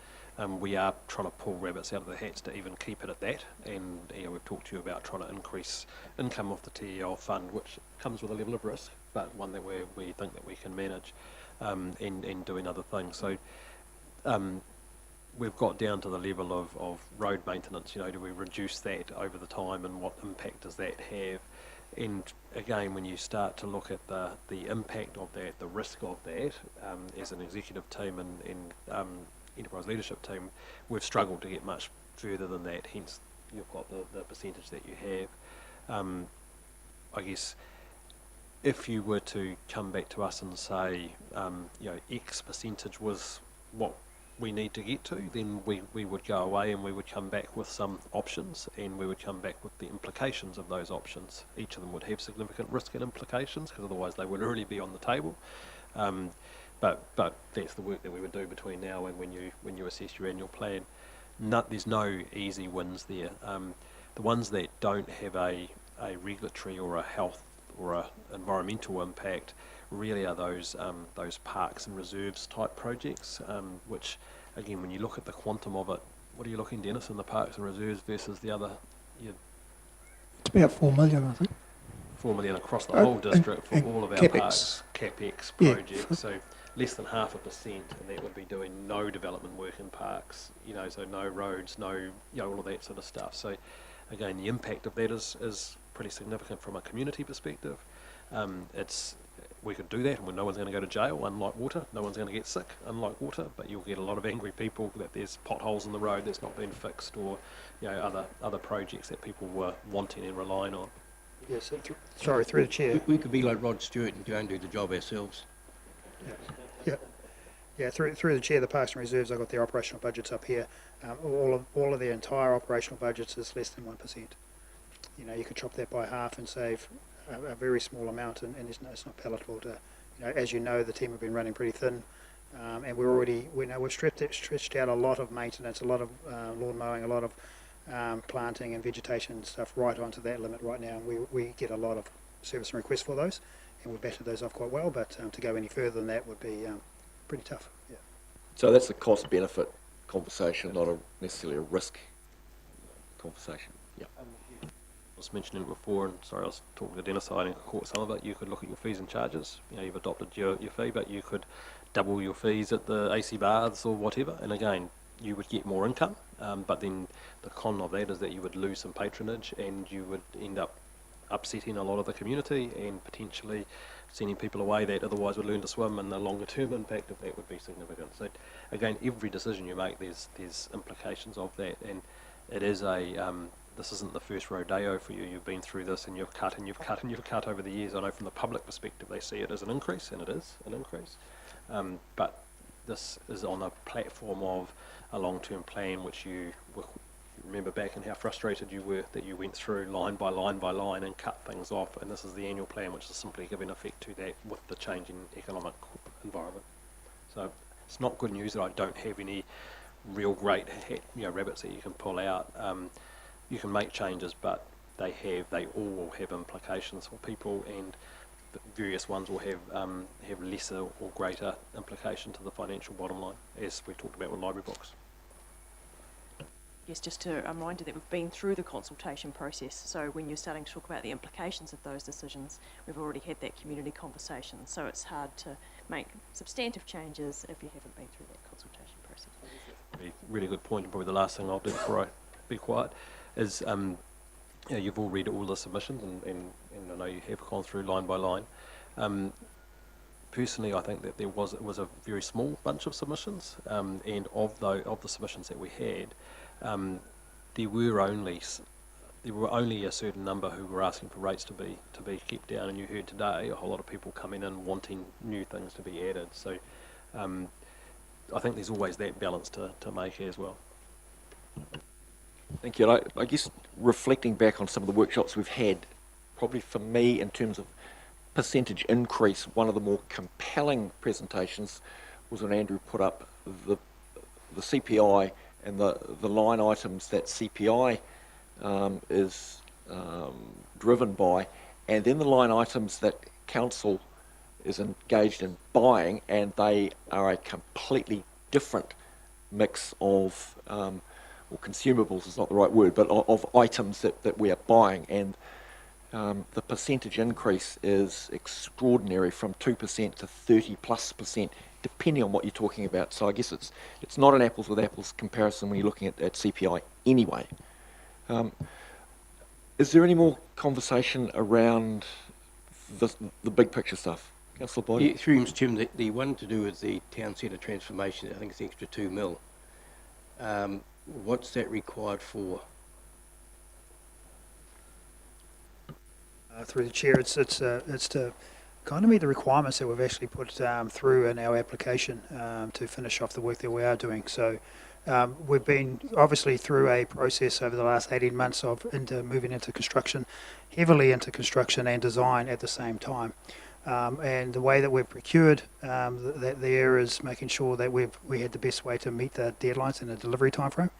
We are trying to pull rabbits out of the hats to even keep it at that, and we've talked to you about trying to increase income off the TEL fund, which comes with a level of risk, but one that we think that we can manage, and doing other things. So we've got down to the level of road maintenance. Do we reduce that over the time, and what impact does that have? And again, when you start to look at the impact of that, the risk of that, as an executive team and enterprise leadership team, we've struggled to get much further than that, hence you've got the percentage that you have. I guess if you were to come back to us and say, X percentage was what we need to get to, then we would go away and we would come back with some options, and we would come back with the implications of those options. Each of them would have significant risk and implications, because otherwise they would already be on the table. But that's the work that we would do between now and when you assess your annual plan. There's no easy wins there. The ones that don't have a regulatory or a health or a environmental impact really are those parks and reserves type projects, which again, when you look at the quantum of it, what are you looking, Dennis, in the parks and reserves versus the other? It's about 4 million, I think. 4 million across the whole district for all of our CapEx. parks, CapEx Yeah. projects. So less than 0.5%, and that would be doing no development work in parks, so no roads, no, all of that sort of stuff. So again, the impact of that is pretty significant from a community perspective. We could do that, and no one's going to go to jail, unlike water. No one's going to get sick, unlike water, but you'll get a lot of angry people that there's potholes in the road that's not been fixed, or other projects that people were wanting and relying on. Yes, sorry, through the chair. We could be like Rod Stewart and go and do the job ourselves. Yeah, through the chair, the Parks and Reserves, I've got the operational budgets up here. All of their entire operational budgets is less than 1%. You could chop that by half and save a very small amount, and it's not palatable to, as you know, the team have been running pretty thin, and we've stretched out a lot of maintenance, a lot of lawn mowing, a lot of planting and vegetation stuff right onto that limit right now. And we get a lot of service and requests for those, and we've batted those off quite well, but to go any further than that would be pretty tough. Yeah. So that's a cost-benefit conversation, not necessarily a risk conversation. Yeah. I was mentioning it before, and sorry, I was talking to Dennis, I caught some of it. You could look at your fees and charges. You've adopted your fee, but you could double your fees at the AC baths or whatever, and again, you would get more income, but then the con of that is that you would lose some patronage, and you would end up upsetting a lot of the community and potentially sending people away that otherwise would learn to swim, and the longer term impact of that would be significant. So again, every decision you make, there's implications of that, and it is this isn't the first rodeo for you. You've been through this, and you've cut and you've cut and you've cut over the years. I know from the public perspective they see it as an increase, and it is an increase, but this is on a platform of a long-term plan, which you remember back and how frustrated you were that you went through line by line by line and cut things off, and this is the annual plan, which is simply giving effect to that with the changing economic environment. So it's not good news that I don't have any real great rabbits that you can pull out. You can make changes, but they all will have implications for people, and the various ones will have lesser or greater implication to the financial bottom line, as we talked about with library books. Yes, just to remind you that we've been through the consultation process, so when you're starting to talk about the implications of those decisions, we've already had that community conversation, so it's hard to make substantive changes if you haven't been through that consultation process. Really good point, and probably the last thing I'll do before I be quiet is you've all read all the submissions, and I know you have gone through line by line. Personally, I think that it was a very small bunch of submissions, and of the submissions that we had, there were only a certain number who were asking for rates to be kept down, and you heard today a whole lot of people coming in wanting new things to be added. So I think there's always that balance to make as well. Thank you. I guess reflecting back on some of the workshops we've had, probably for me in terms of percentage increase, one of the more compelling presentations was when Andrew put up the CPI and the line items that CPI is driven by, and then the line items that council is engaged in buying, and they are a completely different mix of or consumables is not the right word, but of items that we are buying, and the percentage increase is extraordinary, from 2% to 30+%, depending on what you're talking about. So I guess it's not an apples with apples comparison when you're looking at CPI anyway. Is there any more conversation around the big picture stuff? Councillor Boyd? Yeah, through Mr. Chairman, the one to do with the town centre transformation, I think it's extra 2 mil. What's that required for? Through the chair, it's to kind of meet the requirements that we've actually put through in our application to finish off the work that we are doing. So we've been obviously through a process over the last 18 months of moving into construction, heavily into construction and design at the same time. And the way that we've procured that there is making sure that we had the best way to meet the deadlines and the delivery timeframe.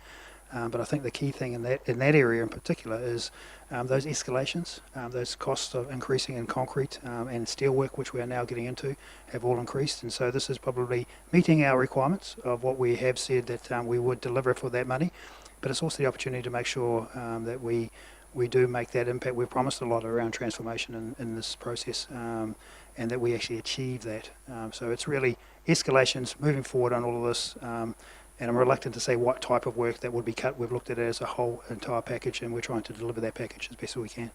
But I think the key thing in that area in particular is those escalations, those costs of increasing in concrete and steelwork, which we are now getting into, have all increased. And so this is probably meeting our requirements of what we have said that we would deliver for that money. But it's also the opportunity to make sure that we do make that impact. We've promised a lot around transformation in this process, and that we actually achieve that. So it's really escalations moving forward on all of this. And I'm reluctant to say what type of work that would be cut. We've looked at it as a whole entire package, and we're trying to deliver that package as best as we can.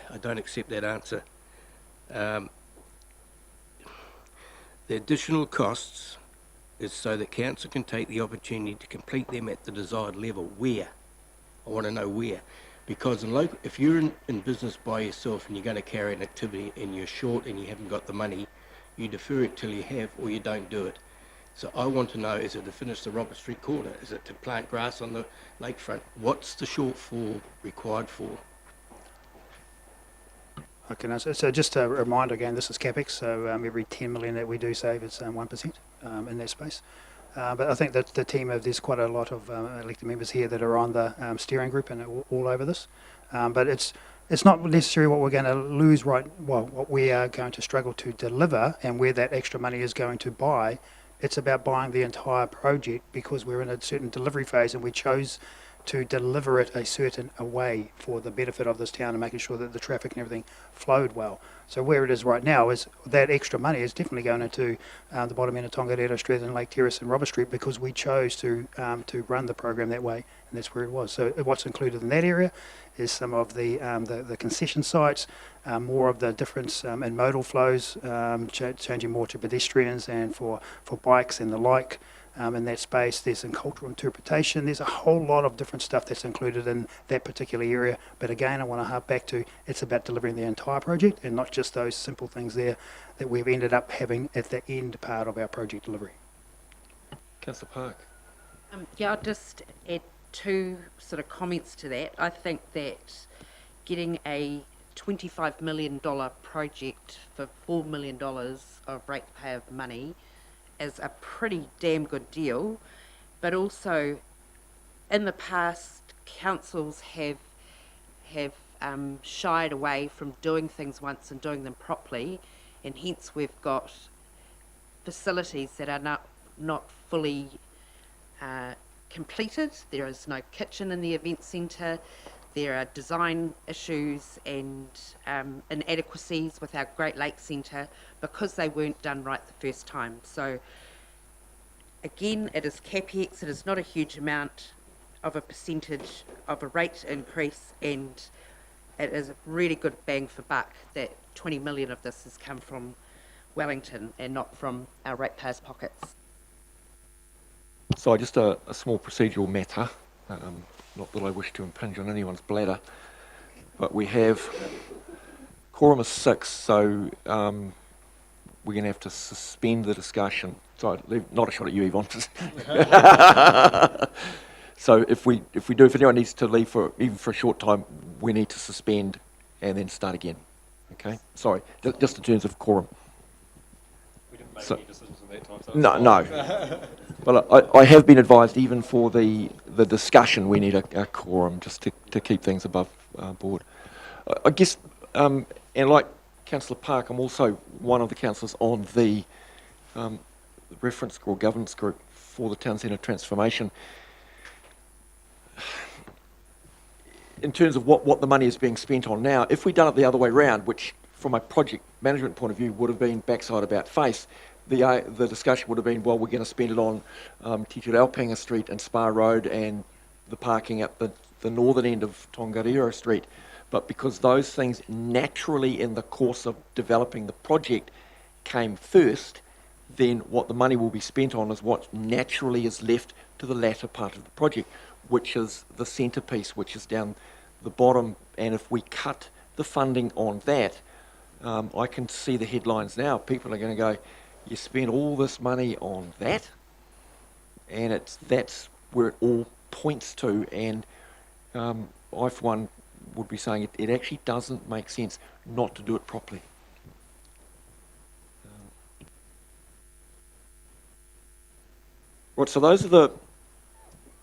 I don't accept that answer. The additional costs is so that council can take the opportunity to complete them at the desired level. Where? I want to know where. Because if you're in business by yourself and you're going to carry an activity and you're short and you haven't got the money, you defer it till you have, or you don't do it. So I want to know, is it to finish the Robert Street corner? Is it to plant grass on the lakefront? What's the shortfall required for? I can answer. So just a reminder again, this is CapEx, so every 10 million that we do save is 1% in that space. But I think that the team there's quite a lot of elected members here that are on the steering group and all over this. But it's not necessarily what we're going to lose what we are going to struggle to deliver and where that extra money is going to buy. It's about buying the entire project because we're in a certain delivery phase and we chose to deliver it a certain way for the benefit of this town and making sure that the traffic and everything flowed well. So where it is right now is that extra money is definitely going into the bottom end of Tongariro Street and Lake Terrace and Robert Street because we chose to run the program that way, and that's where it was. So what's included in that area is some of the concession sites, more of the difference in modal flows, changing more to pedestrians and for bikes and the like. In that space, there's some cultural interpretation. There's a whole lot of different stuff that's included in that particular area. But again, I want to harp back to it's about delivering the entire project and not just those simple things there that we've ended up having at the end part of our project delivery. Councillor Park. Yeah, I'll just add two sort of comments to that. I think that getting a $25 million project for $4 million of ratepayer money is a pretty damn good deal, but also in the past councils have shied away from doing things once and doing them properly, and hence we've got facilities that are not fully completed. There is no kitchen in the event centre. There are design issues and inadequacies with our Great Lakes Centre because they weren't done right the first time. So again, it is CapEx, it is not a huge amount of a percentage of a rate increase, and it is a really good bang for buck that 20 million of this has come from Wellington and not from our ratepayers' pockets. So just a small procedural matter. Not that I wish to impinge on anyone's bladder, but we have quorum of 6, so we're going to have to suspend the discussion. Sorry, not a shot at you, Yvonne. So if anyone needs to leave even for a short time, we need to suspend and then start again. Okay? Sorry, just in terms of quorum. We didn't make any decisions in that time. So No. Well, I have been advised even for the discussion we need a quorum just to keep things above board. I guess, and like Councillor Park, I'm also one of the councillors on the reference or governance group for the Town Centre Transformation. In terms of what the money is being spent on now, if we'd done it the other way round, which from a project management point of view would have been backside about face, the discussion would have been, well, we're going to spend it on Te Alpanga Street and Spa Road and the parking at the northern end of Tongariro Street. But because those things naturally in the course of developing the project came first, then what the money will be spent on is what naturally is left to the latter part of the project, which is the centrepiece, which is down the bottom. And if we cut the funding on that, I can see the headlines now. People are going to go, you spend all this money on that, and that's where it all points to. And I, for one, would be saying it actually doesn't make sense not to do it properly. Right, so those are the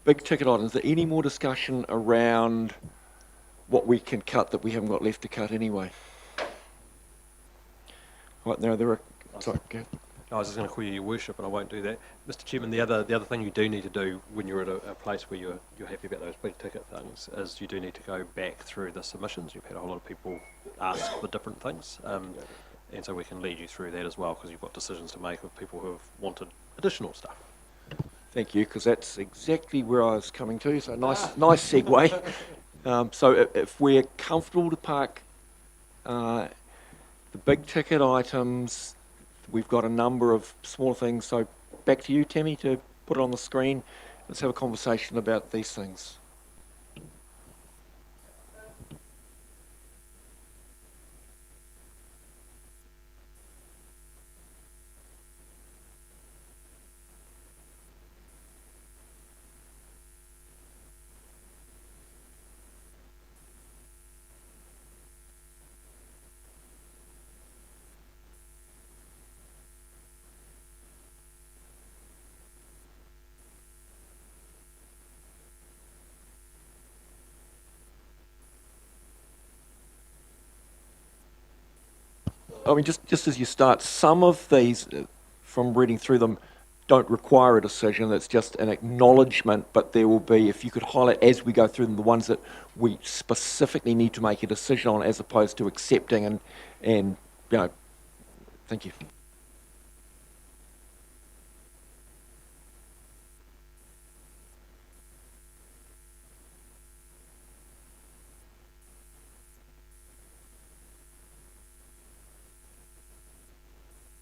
big ticket items. Is there any more discussion around what we can cut that we haven't got left to cut anyway? Right, now there are... Sorry, go ahead. I was just going to call you your worship, but I won't do that. Mr. Chairman, the other thing you do need to do when you're at a place where you're happy about those big ticket things is you do need to go back through the submissions. You've had a whole lot of people ask for different things, and so we can lead you through that as well, because you've got decisions to make with people who have wanted additional stuff. Thank you, because that's exactly where I was coming to. So nice segue. So if we're comfortable to park the big ticket items, we've got a number of small things. So back to you, Tammy, to put it on the screen. Let's have a conversation about these things. I mean, just as you start, some of these, from reading through them, don't require a decision. It's just an acknowledgement, but there will be, if you could highlight as we go through them, the ones that we specifically need to make a decision on as opposed to accepting and you know, thank you.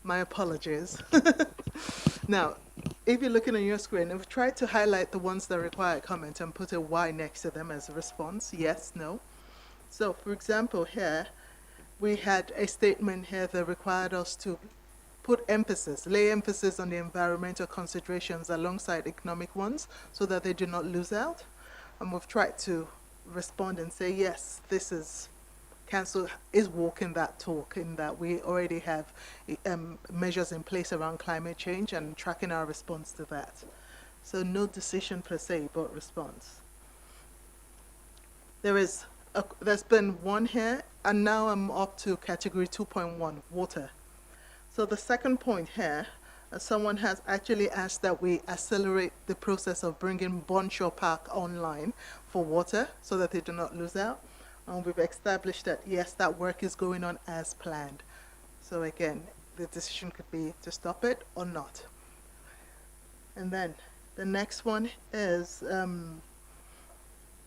My apologies. Now, if you're looking on your screen, I've tried to highlight the ones that require a comment and put a why next to them as a response, yes, no. So, for example, here, we had a statement here that required us to lay emphasis on the environmental considerations alongside economic ones so that they do not lose out. And we've tried to respond and say, yes, Council is walking that talk in that we already have measures in place around climate change and tracking our response to that. So no decision per se, but response. There's been one here, and now I'm up to category 2.1, water. So the second point here, someone has actually asked that we accelerate the process of bringing Bonshore Park online for water so that they do not lose out. And we've established that, yes, that work is going on as planned. So again, the decision could be to stop it or not. And then the next one is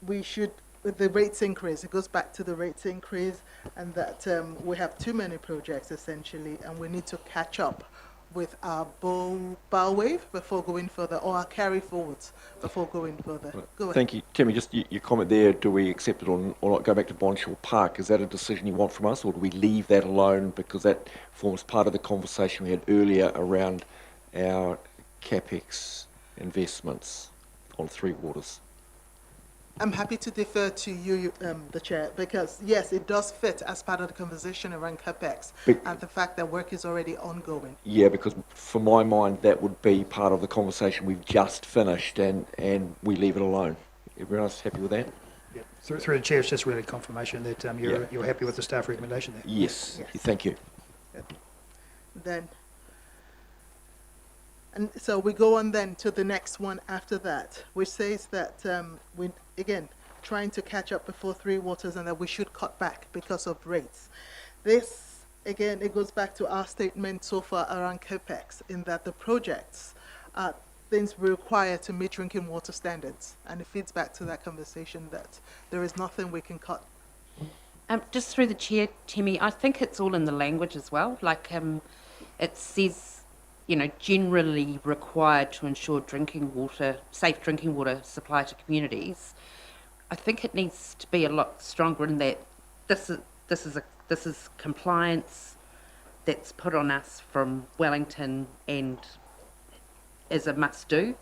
with the rates increase, it goes back to the rates increase and that we have too many projects essentially and we need to catch up with our bow wave before going further, or our carry forwards before going further. Go ahead. Thank you. Timmy, just your comment there, do we accept it or not? Go back to Bonshore Park, is that a decision you want from us, or do we leave that alone because that forms part of the conversation we had earlier around our CapEx investments on Three Waters? I'm happy to defer to you, the Chair, because yes, it does fit as part of the conversation around CapEx and the fact that work is already ongoing. Yeah, because for my mind, that would be part of the conversation we've just finished and we leave it alone. Everyone else happy with that? Yeah. Through the Chair, it's just really confirmation that you're happy with the staff recommendation there. Yes. Thank you. Yep. Then, and so we go on then to the next one after that, which says that we, again, trying to catch up before Three Waters and that we should cut back because of rates. This, again, it goes back to our statement so far around CAPEX in that the projects are things we require to meet drinking water standards. And it feeds back to that conversation that there is nothing we can cut. Just through the chair, Timmy, I think it's all in the language as well. Like it says, you know, generally required to ensure safe drinking water supply to communities. I think it needs to be a lot stronger in that this is compliance that's put on us from Wellington and is a must do,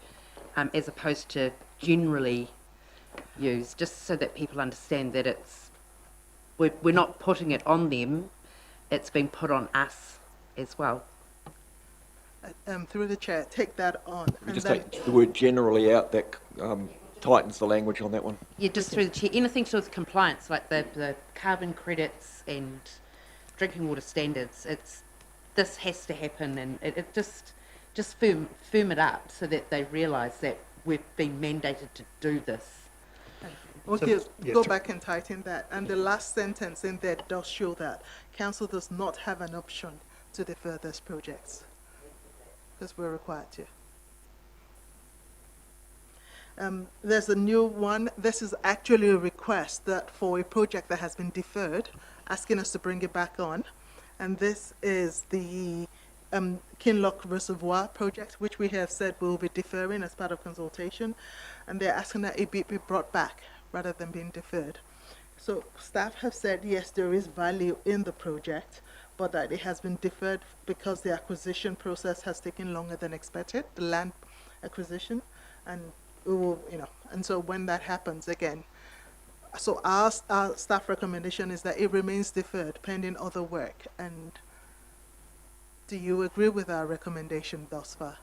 as opposed to generally used, just so that people understand that we're not putting it on them, it's been put on us as well. Through the Chair, take that on. We just take the word generally out, that tightens the language on that one. Yeah, just through the Chair, anything to do with compliance, like the carbon credits and drinking water standards, this has to happen, and it just firm it up so that they realise that we've been mandated to do this. Okay, go back and tighten that. And the last sentence in there does show that Council does not have an option to defer these projects, because we're required to. There's a new one. This is actually a request that for a project that has been deferred, asking us to bring it back on. And this is the Kinloch Reservoir project, which we have said will be deferring as part of consultation. And they're asking that it be brought back rather than being deferred. So staff have said, yes, there is value in the project, but that it has been deferred because the acquisition process has taken longer than expected, the land acquisition, and we will, and so when that happens again, so our staff recommendation is that it remains deferred pending other work. And do you agree with our recommendation thus far?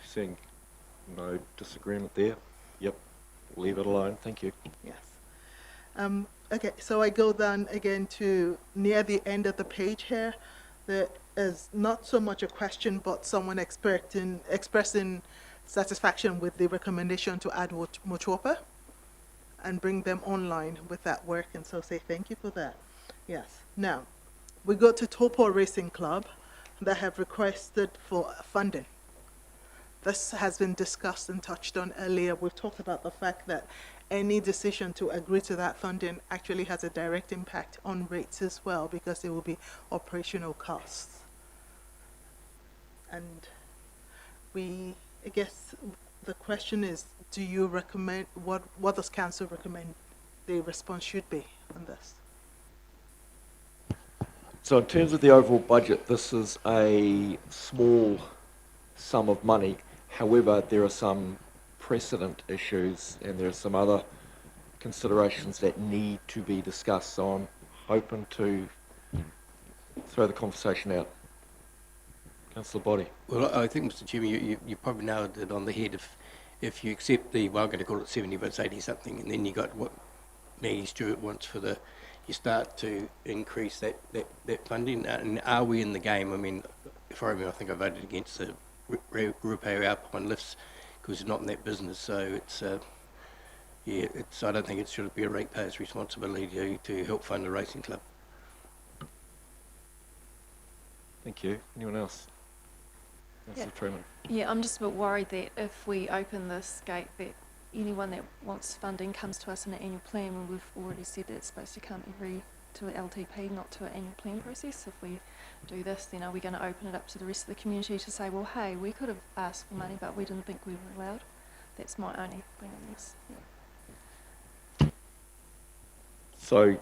Seeing no disagreement there. Yep, leave it alone. Thank you. Yes. Okay, so I go down again to near the end of the page here. There is not so much a question, but someone expressing satisfaction with the recommendation to add Mochopa and bring them online with that work, and so say thank you for that. Yes. Now, we go to Taupō Racing Club that have requested for funding. This has been discussed and touched on earlier. We've talked about the fact that any decision to agree to that funding actually has a direct impact on rates as well, because there will be operational costs. And I guess the question is, do you recommend, what does council recommend the response should be on this? So in terms of the overall budget, this is a small sum of money. However, there are some precedent issues and there are some other considerations that need to be discussed. So I'm hoping to throw the conversation out. Councillor Body. Well, I think, Mr. Chairman, you probably nailed it on the head. If you accept the, well, I'm going to call it 70, but it's 80 something, and then you got what Maggie Stewart wants for the, you start to increase that funding. And are we in the game? I mean, if I remember, I think I voted against the Rupeau Alpine lifts because it's not in that business. So it's, yeah, it's, I don't think it should be a ratepayer's responsibility to help fund the racing club. Thank you. Anyone else? Councillor Truman. Yeah, I'm just a bit worried that if we open this gate, that anyone that wants funding comes to us in an annual plan, and we've already said that it's supposed to come to an LTP, not to an annual plan process. If we do this, then are we going to open it up to the rest of the community to say, well, hey, we could have asked for money, but we didn't think we were allowed? That's my only thing on this. Yeah. So,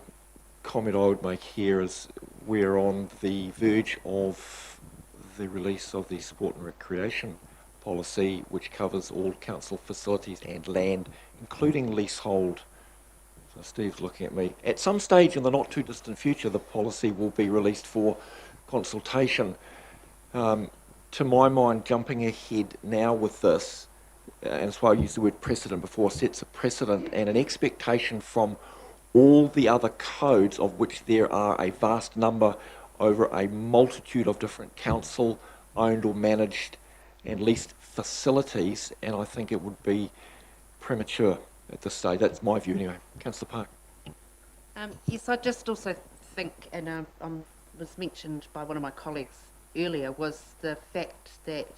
comment I would make here is we're on the verge of the release of the support and recreation policy, which covers all council facilities and land, including leasehold. So Steve's looking at me. At some stage in the not too distant future, the policy will be released for consultation. To my mind, jumping ahead now with this, and that's why I used the word precedent before, sets a precedent and an expectation from all the other codes, of which there are a vast number over a multitude of different council-owned or managed and leased facilities, and I think it would be premature at this stage. That's my view anyway. Councillor Park. Yes, I just also think, and was mentioned by one of my colleagues earlier, was the fact that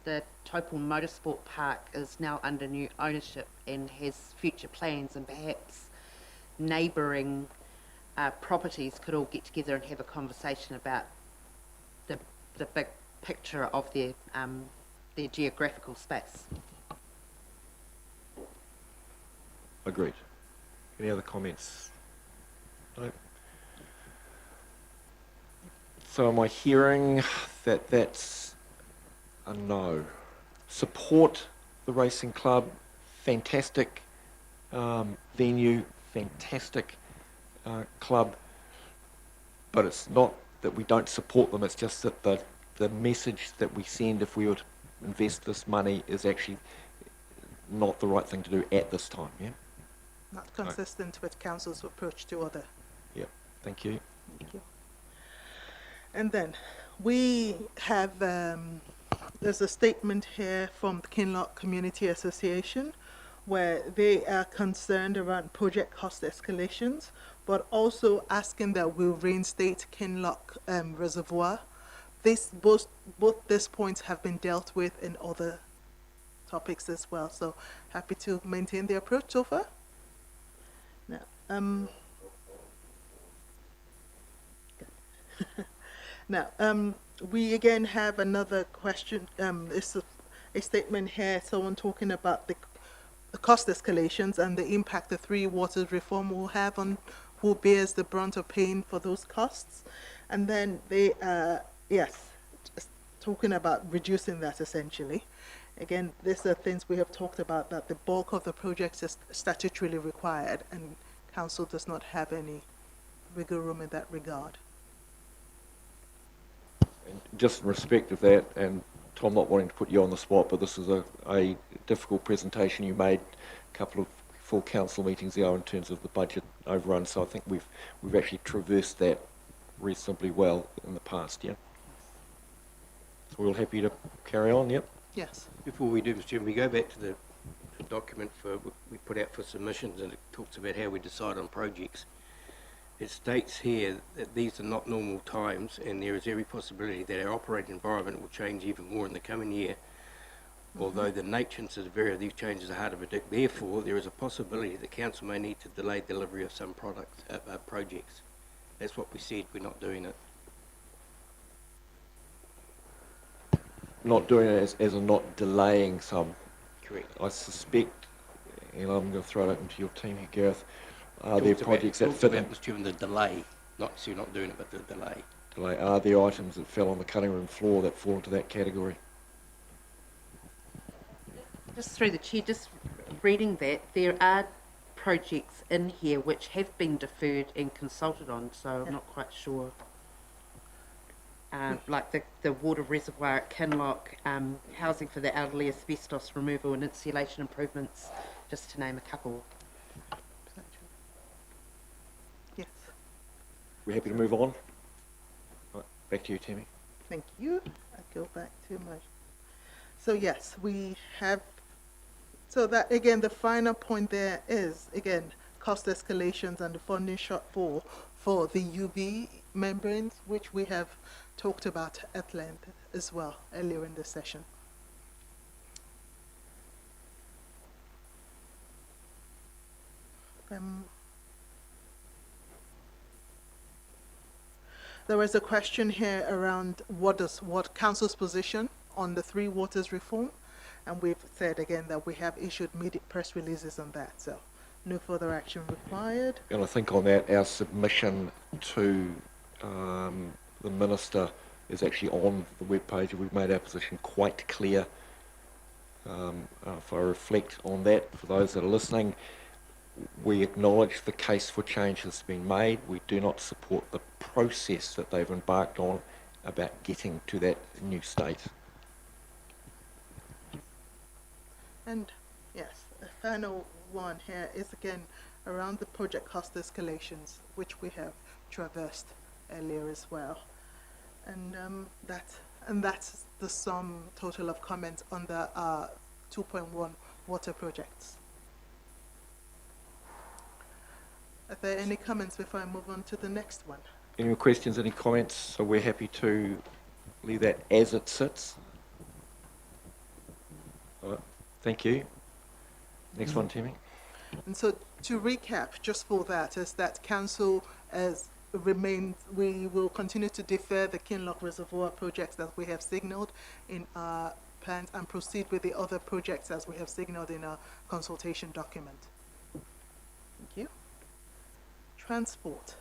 the Taupō Motorsport Park is now under new ownership and has future plans, and perhaps neighbouring properties could all get together and have a conversation about the big picture of their geographical space. Agreed. Any other comments? No. So am I hearing that that's a no? Support the racing club, fantastic venue, fantastic club, but it's not that we don't support them, it's just that the message that we send if we were to invest this money is actually not the right thing to do at this time, yeah? Not consistent with council's approach to other. Yeah, thank you. Thank you. And then we have, there's a statement here from the Kinloch Community Association where they are concerned around project cost escalations, but also asking that we reinstate Kinloch Reservoir. Both these points have been dealt with in other topics as well, so happy to maintain the approach so far. Now, now we again have another question. It's a statement here, someone talking about the cost escalations and the impact the Three Waters reform will have on who bears the brunt of paying for those costs. And then they, yes, just talking about reducing that essentially. Again, these are things we have talked about, that the bulk of the projects is statutorily required and council does not have any wiggle room in that regard. And just in respect of that, and Tom, not wanting to put you on the spot, but this is a difficult presentation you made a couple of full council meetings are in terms of the budget overrun. So I think we've actually traversed that reasonably well in the past. Yeah. So we're all happy to carry on. Yep. Yes. Before we do, Mr. Chairman, we go back to the document we put out for submissions, and it talks about how we decide on projects. It states here that these are not normal times, and there is every possibility that our operating environment will change even more in the coming year. Although the nature and severity of these changes are hard to predict, therefore there is a possibility that council may need to delay delivery of some projects. That's what we said. We're not doing it. Not doing it as in not delaying some. Correct. I suspect, and I'm going to throw it open to your team here, Gareth. Are Talks there about- projects that talks fit in? about, Mr. Chairman, the delay, not necessarily not doing it, but the delay. Delay? Are there items that fell on the cutting room floor that fall into that category? Just through the chair, just reading that, there are projects in here which have been deferred and consulted on, so I'm not quite sure. Like the water reservoir at Kinloch, housing for the elderly, asbestos removal and insulation improvements, just to name a couple. Yes. We're happy to move on. Right, back to you, Tammy. Thank you. I go back to my. So yes, we have. So that again, the final point there is again cost escalations and the funding shortfall for the UV membranes, which we have talked about at length as well earlier in the session. There was a question here around what council's position on the Three Waters reform, and we've said again that we have issued immediate press releases on that, so no further action required. And I think on that, our submission to the Minister is actually on the webpage. We've made our position quite clear. If I reflect on that, for those that are listening, we acknowledge the case for change has been made. We do not support the process that they've embarked on about getting to that new state. And yes, the final one here is again around the project cost escalations, which we have traversed earlier as well. And that's the sum total of comments on the 2.1 water projects. Are there any comments before I move on to the next one? Any more questions, any comments? So we're happy to leave that as it sits. All right, thank you. Next one, Tammy. And so to recap, just for that, is that council we will continue to defer the Kinloch Reservoir projects that we have signalled in our plans and proceed with the other projects as we have signalled in our consultation document. Thank you. Transport.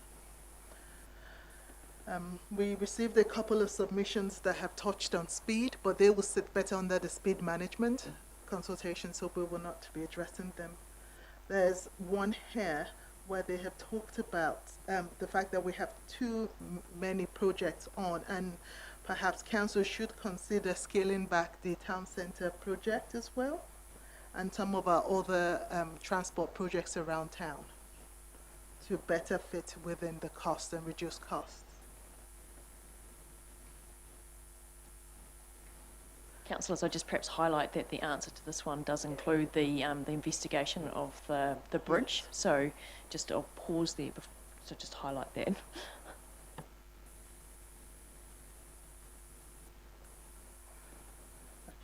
We received a couple of submissions that have touched on speed, but they will sit better under the speed management consultation, so we will not be addressing them. There's one here where they have talked about the fact that we have too many projects on, and perhaps council should consider scaling back the town centre project as well, and some of our other transport projects around town to better fit within the cost and reduce costs. Councillors, I just perhaps highlight that the answer to this one does include the investigation of the bridge. So just I'll pause there, so just highlight that.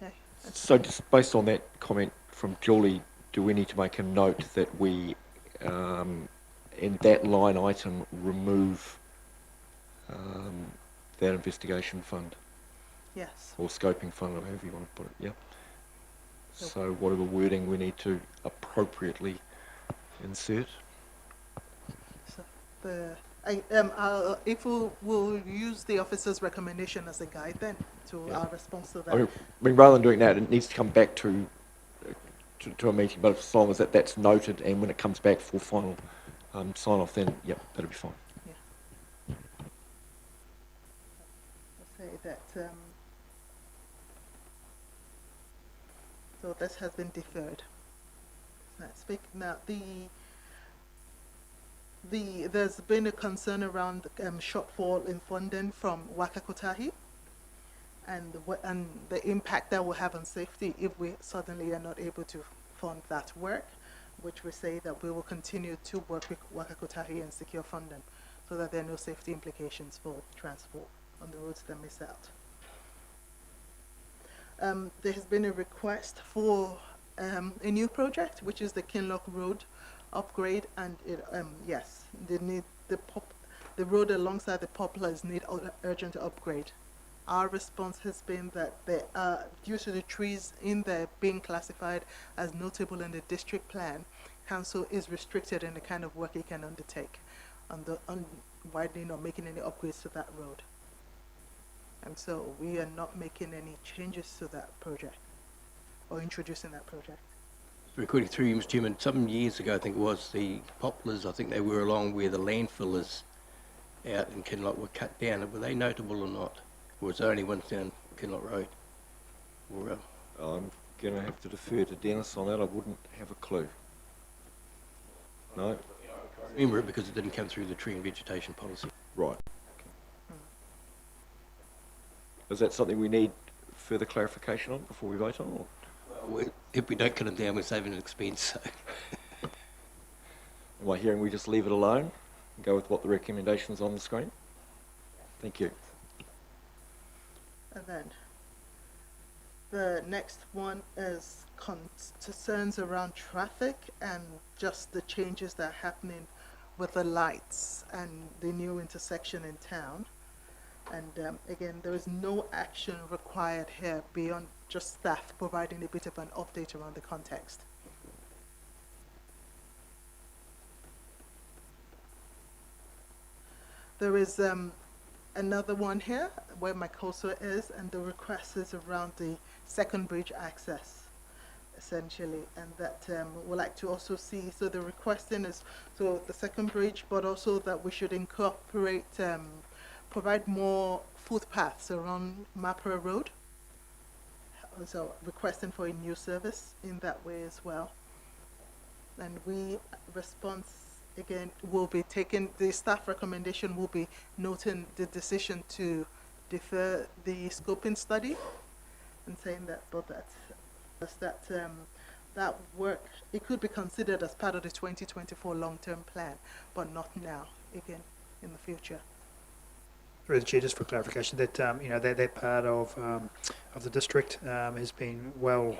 Okay. So just based on that comment from Julie, do we need to make a note that we, in that line item, remove that investigation fund? Yes. Or scoping fund, or however you want to put it, yeah. So whatever wording we need to appropriately insert. So if we'll use the officer's recommendation as a guide then to our response to that. I mean, rather than doing that, it needs to come back to a meeting, but as long as that's noted, and when it comes back for final sign off, then yep, that'll be fine. Yeah. I'll say that. So this has been deferred. speak now. There's been a concern around shortfall in funding from Whakakotahi and the impact that will have on safety if we suddenly are not able to fund that work, which we say that we will continue to work with Whakakotahi and secure funding so that there are no safety implications for transport on the roads that miss out. There has been a request for a new project, which is the Kinloch Road upgrade, and yes, the road alongside the poplars need urgent upgrade. Our response has been that due to the trees in there being classified as notable in the district plan, council is restricted in the kind of work it can undertake on widening or making any upgrades to that road. And so we are not making any changes to that project or introducing that project. Recording through you, Mr. Chairman, some years ago, I think it was, the poplars, I think they were along where the landfill is out in Kinloch were cut down. Were they notable or not? Or was there only ones down Kinloch Road? Or, I'm going to have to defer to Dennis on that. I wouldn't have a clue. No? remember it because it didn't come through the tree and vegetation policy. Right. Is that something we need further clarification on before we vote on? Or? Well, if we don't cut them down, we're saving an expense. So. Am I hearing we just leave it alone and go with what the recommendation's on the screen? Thank you. And then the next one is concerns around traffic and just the changes that are happening with the lights and the new intersection in town. And again, there is no action required here beyond just staff providing a bit of an update around the context. There is another one here where my cursor is, and the request is around the second bridge access, essentially, and that we'd like to also see, so the requesting is so the second bridge, but also that we should incorporate provide more footpaths around Mapara Road. So requesting for a new service in that way as well. And response again will be taken, the staff recommendation will be noting the decision to defer the scoping study and saying that, but that work, it could be considered as part of the 2024 long-term plan, but not now, again, in the future. Through the chair, just for clarification, that that part of the district has been well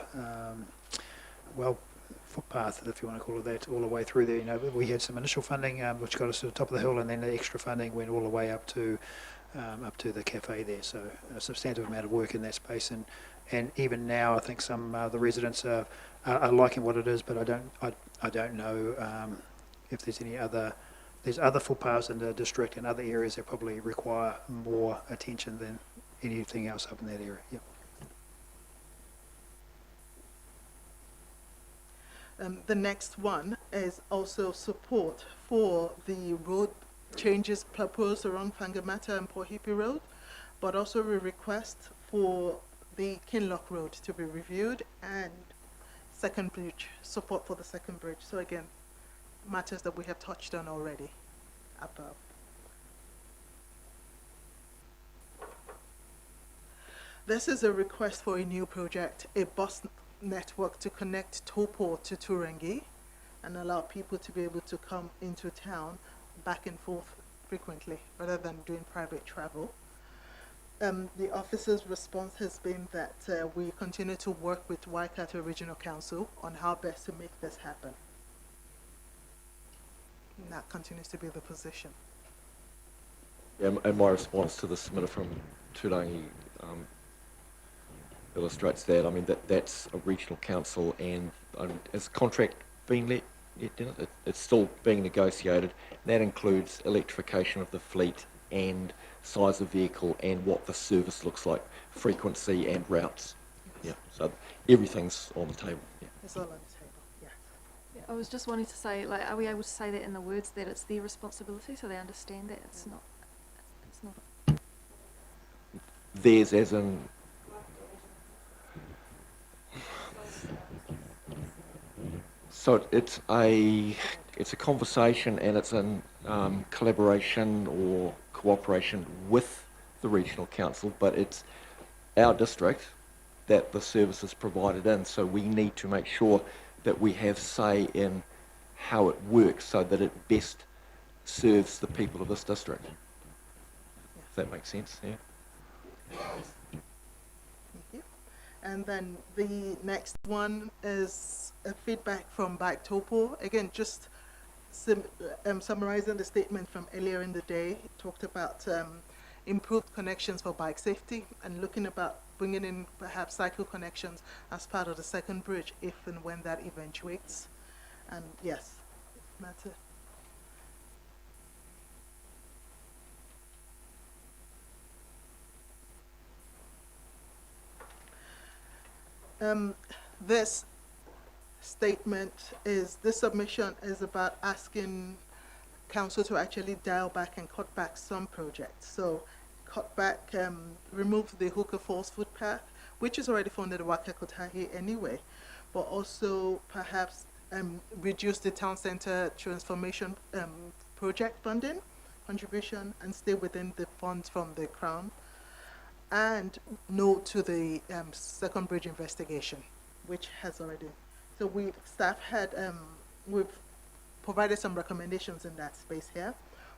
footpathed, if you want to call it that, all the way through there. You know, we had some initial funding which got us to the top of the hill, and then the extra funding went all the way up to the cafe there. So a substantive amount of work in that space, and even now, I think some the residents are liking what it is, but I don't know if there's any other. There's other footpaths in the district and other areas that probably require more attention than anything else up in that area. Yep. The next one is also support for the road changes proposed around Whangamata and Pohipi Road, but also a request for the Kinloch Road to be reviewed and second bridge, support for the second bridge. So again, matters that we have touched on already above. This is a request for a new project, a bus network to connect Taupō to Turangi and allow people to be able to come into town back and forth frequently rather than doing private travel. The officer's response has been that we continue to work with Waikato Regional Council on how best to make this happen. And that continues to be the position. Yeah, and my response to the submitter from Turangi illustrates that. I mean, that's a regional council, and has the contract been let yet, didn't it? It's still being negotiated. That includes electrification of the fleet and size of vehicle and what the service looks like, frequency and routes. Yes. Yeah, so everything's on the table. Yeah. It's all on the table, yeah. I was just wanting to say, like, are we able to say that in the words that it's their responsibility so they understand that it's not Theirs as in... So it's a conversation, and it's in collaboration or cooperation with the regional council, but it's our district that the service is provided in, so we need to make sure that we have say in how it works so that it best serves the people of this district. If that makes sense, yeah. Thank you. And then the next one is a feedback from Bike Taupō. Again, just summarizing the statement from earlier in the day. It talked about improved connections for bike safety and looking about bringing in perhaps cycle connections as part of the second bridge if and when that eventuates. And yes, that's it. This submission is about asking council to actually dial back and cut back some projects. So cut back, remove the Hooker Falls footpath, which is already funded at Whakaaro anyway, but also perhaps reduce the town centre transformation project funding contribution and stay within the funds from the Crown. And no to the second bridge investigation, which has already. So we've provided some recommendations in that space here.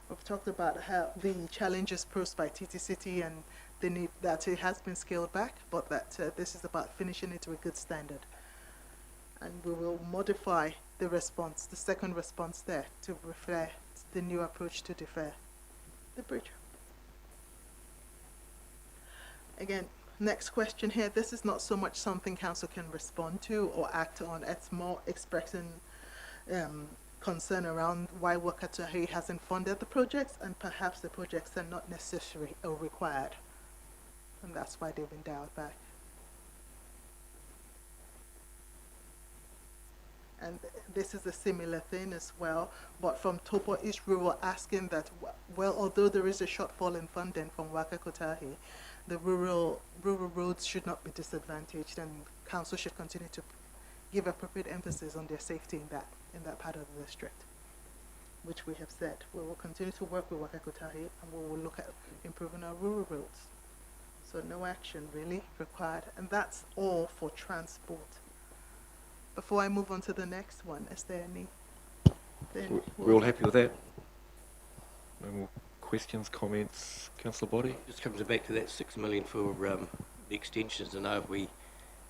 We've talked about how the challenges posed by TTCT and the need that it has been scaled back, but that this is about finishing it to a good standard. And we will modify the response, the second response there, to reflect the new approach to defer the bridge. Again, next question here. This is not so much something council can respond to or act on. It's more expressing concern around why Whakaaro hasn't funded the projects, and perhaps the projects are not necessary or required. And that's why they've been dialed back. And this is a similar thing as well, but from Taupō East Rural asking that, well, although there is a shortfall in funding from Whakaaro, the rural roads should not be disadvantaged, and council should continue to give appropriate emphasis on their safety in that part of the district, which we have said. We will continue to work with Whakaaro, and we will look at improving our rural roads. So no action really required, and that's all for transport. Before I move on to the next one, is there any? We're all happy with that? No more questions, comments, councillor Body? Just comes back to that 6 million for the extensions. I know if we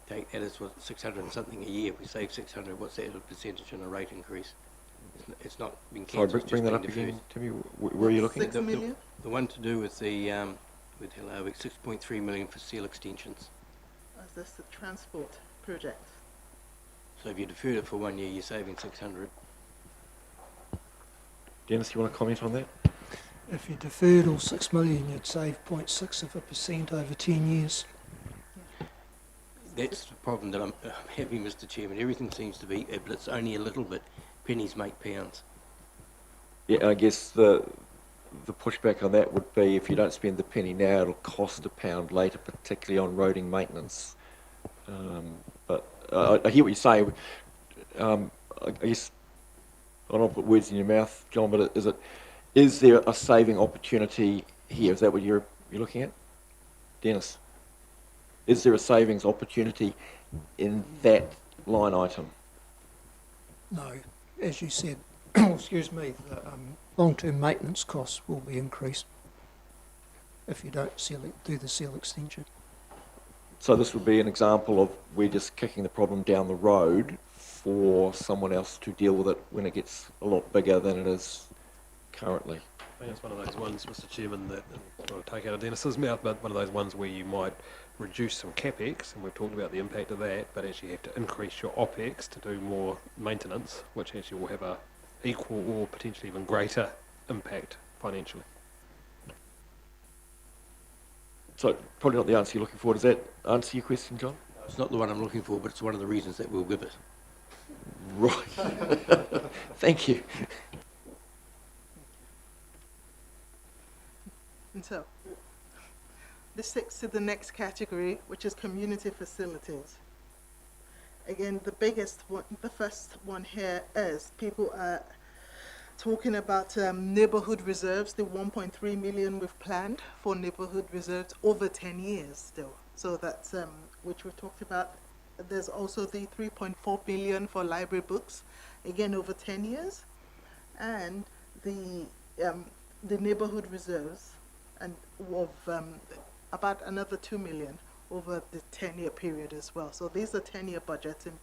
take that as what 600 and something a year, if we save 600, what's that as a percentage on a rate increase? It's not been Sorry, cancelled. bring that up again, Timmy. Where are you looking? 6 million? The one to do with the with hello, 6.3 million for seal extensions. Is this the transport project? So if you deferred it for 1 year, you're saving 600. Dennis, you want to comment on that? If you deferred all 6 million, you'd save 0.6% over 10 years. That's the problem that I'm having, Mr. Chairman. Everything seems to be, but it's only a little bit. Pennies make pounds. Yeah, I guess the pushback on that would be if you don't spend the penny now, it'll cost £1 later, particularly on roading maintenance. But I hear what you're saying. I guess I don't want to put words in your mouth, John, but is there a saving opportunity here? Is that what you're looking at? Dennis, is there a savings opportunity in that line item? No, as you said, excuse me, the long-term maintenance costs will be increased if you don't do the seal extension. So this would be an example of we're just kicking the problem down the road for someone else to deal with it when it gets a lot bigger than it is currently. I think it's one of those ones, Mr. Chairman, that I'm trying to take out of Dennis's mouth, but one of those ones where you might reduce some capex, and we've talked about the impact of that, but actually have to increase your opex to do more maintenance, which actually will have a equal or potentially even greater impact financially. So probably not the answer you're looking for. Does that answer your question, John? It's not the one I'm looking for, but it's one of the reasons that we'll give it. Right. Thank you. And so, this takes to the next category, which is community facilities. again, the biggest one, the first one here is people are talking about neighborhood reserves, the 1.3 million we've planned for neighborhood reserves over 10 years still. So that's, which we've talked about. There's also the 3.4 billion for library books, again over 10 years. And the neighborhood reserves and of about another 2 million over the 10-year period as well. So these are 10-year budgets, and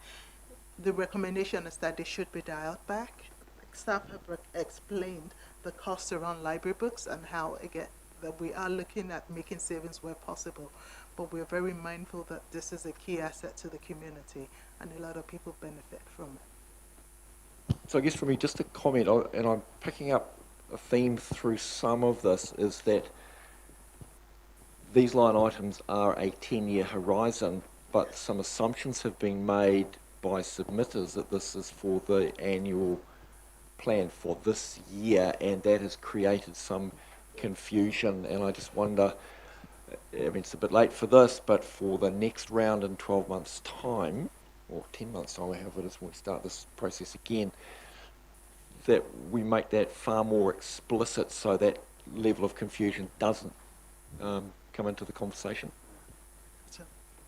the recommendation is that they should be dialed back. Staff have explained the costs around library books and how, again, that we are looking at making savings where possible, but we're very mindful that this is a key asset to the community and a lot of people benefit from it. So I guess for me, just a comment, and I'm picking up a theme through some of this, is that these line items are a 10-year horizon, but some assumptions have been made by submitters that this is for the annual plan for this year, and that has created some confusion. And I just wonder, I mean, it's a bit late for this, but for the next round in 12 months' time, or 10 months' time, however it is when we start this process again, that we make that far more explicit so that level of confusion doesn't come into the conversation. So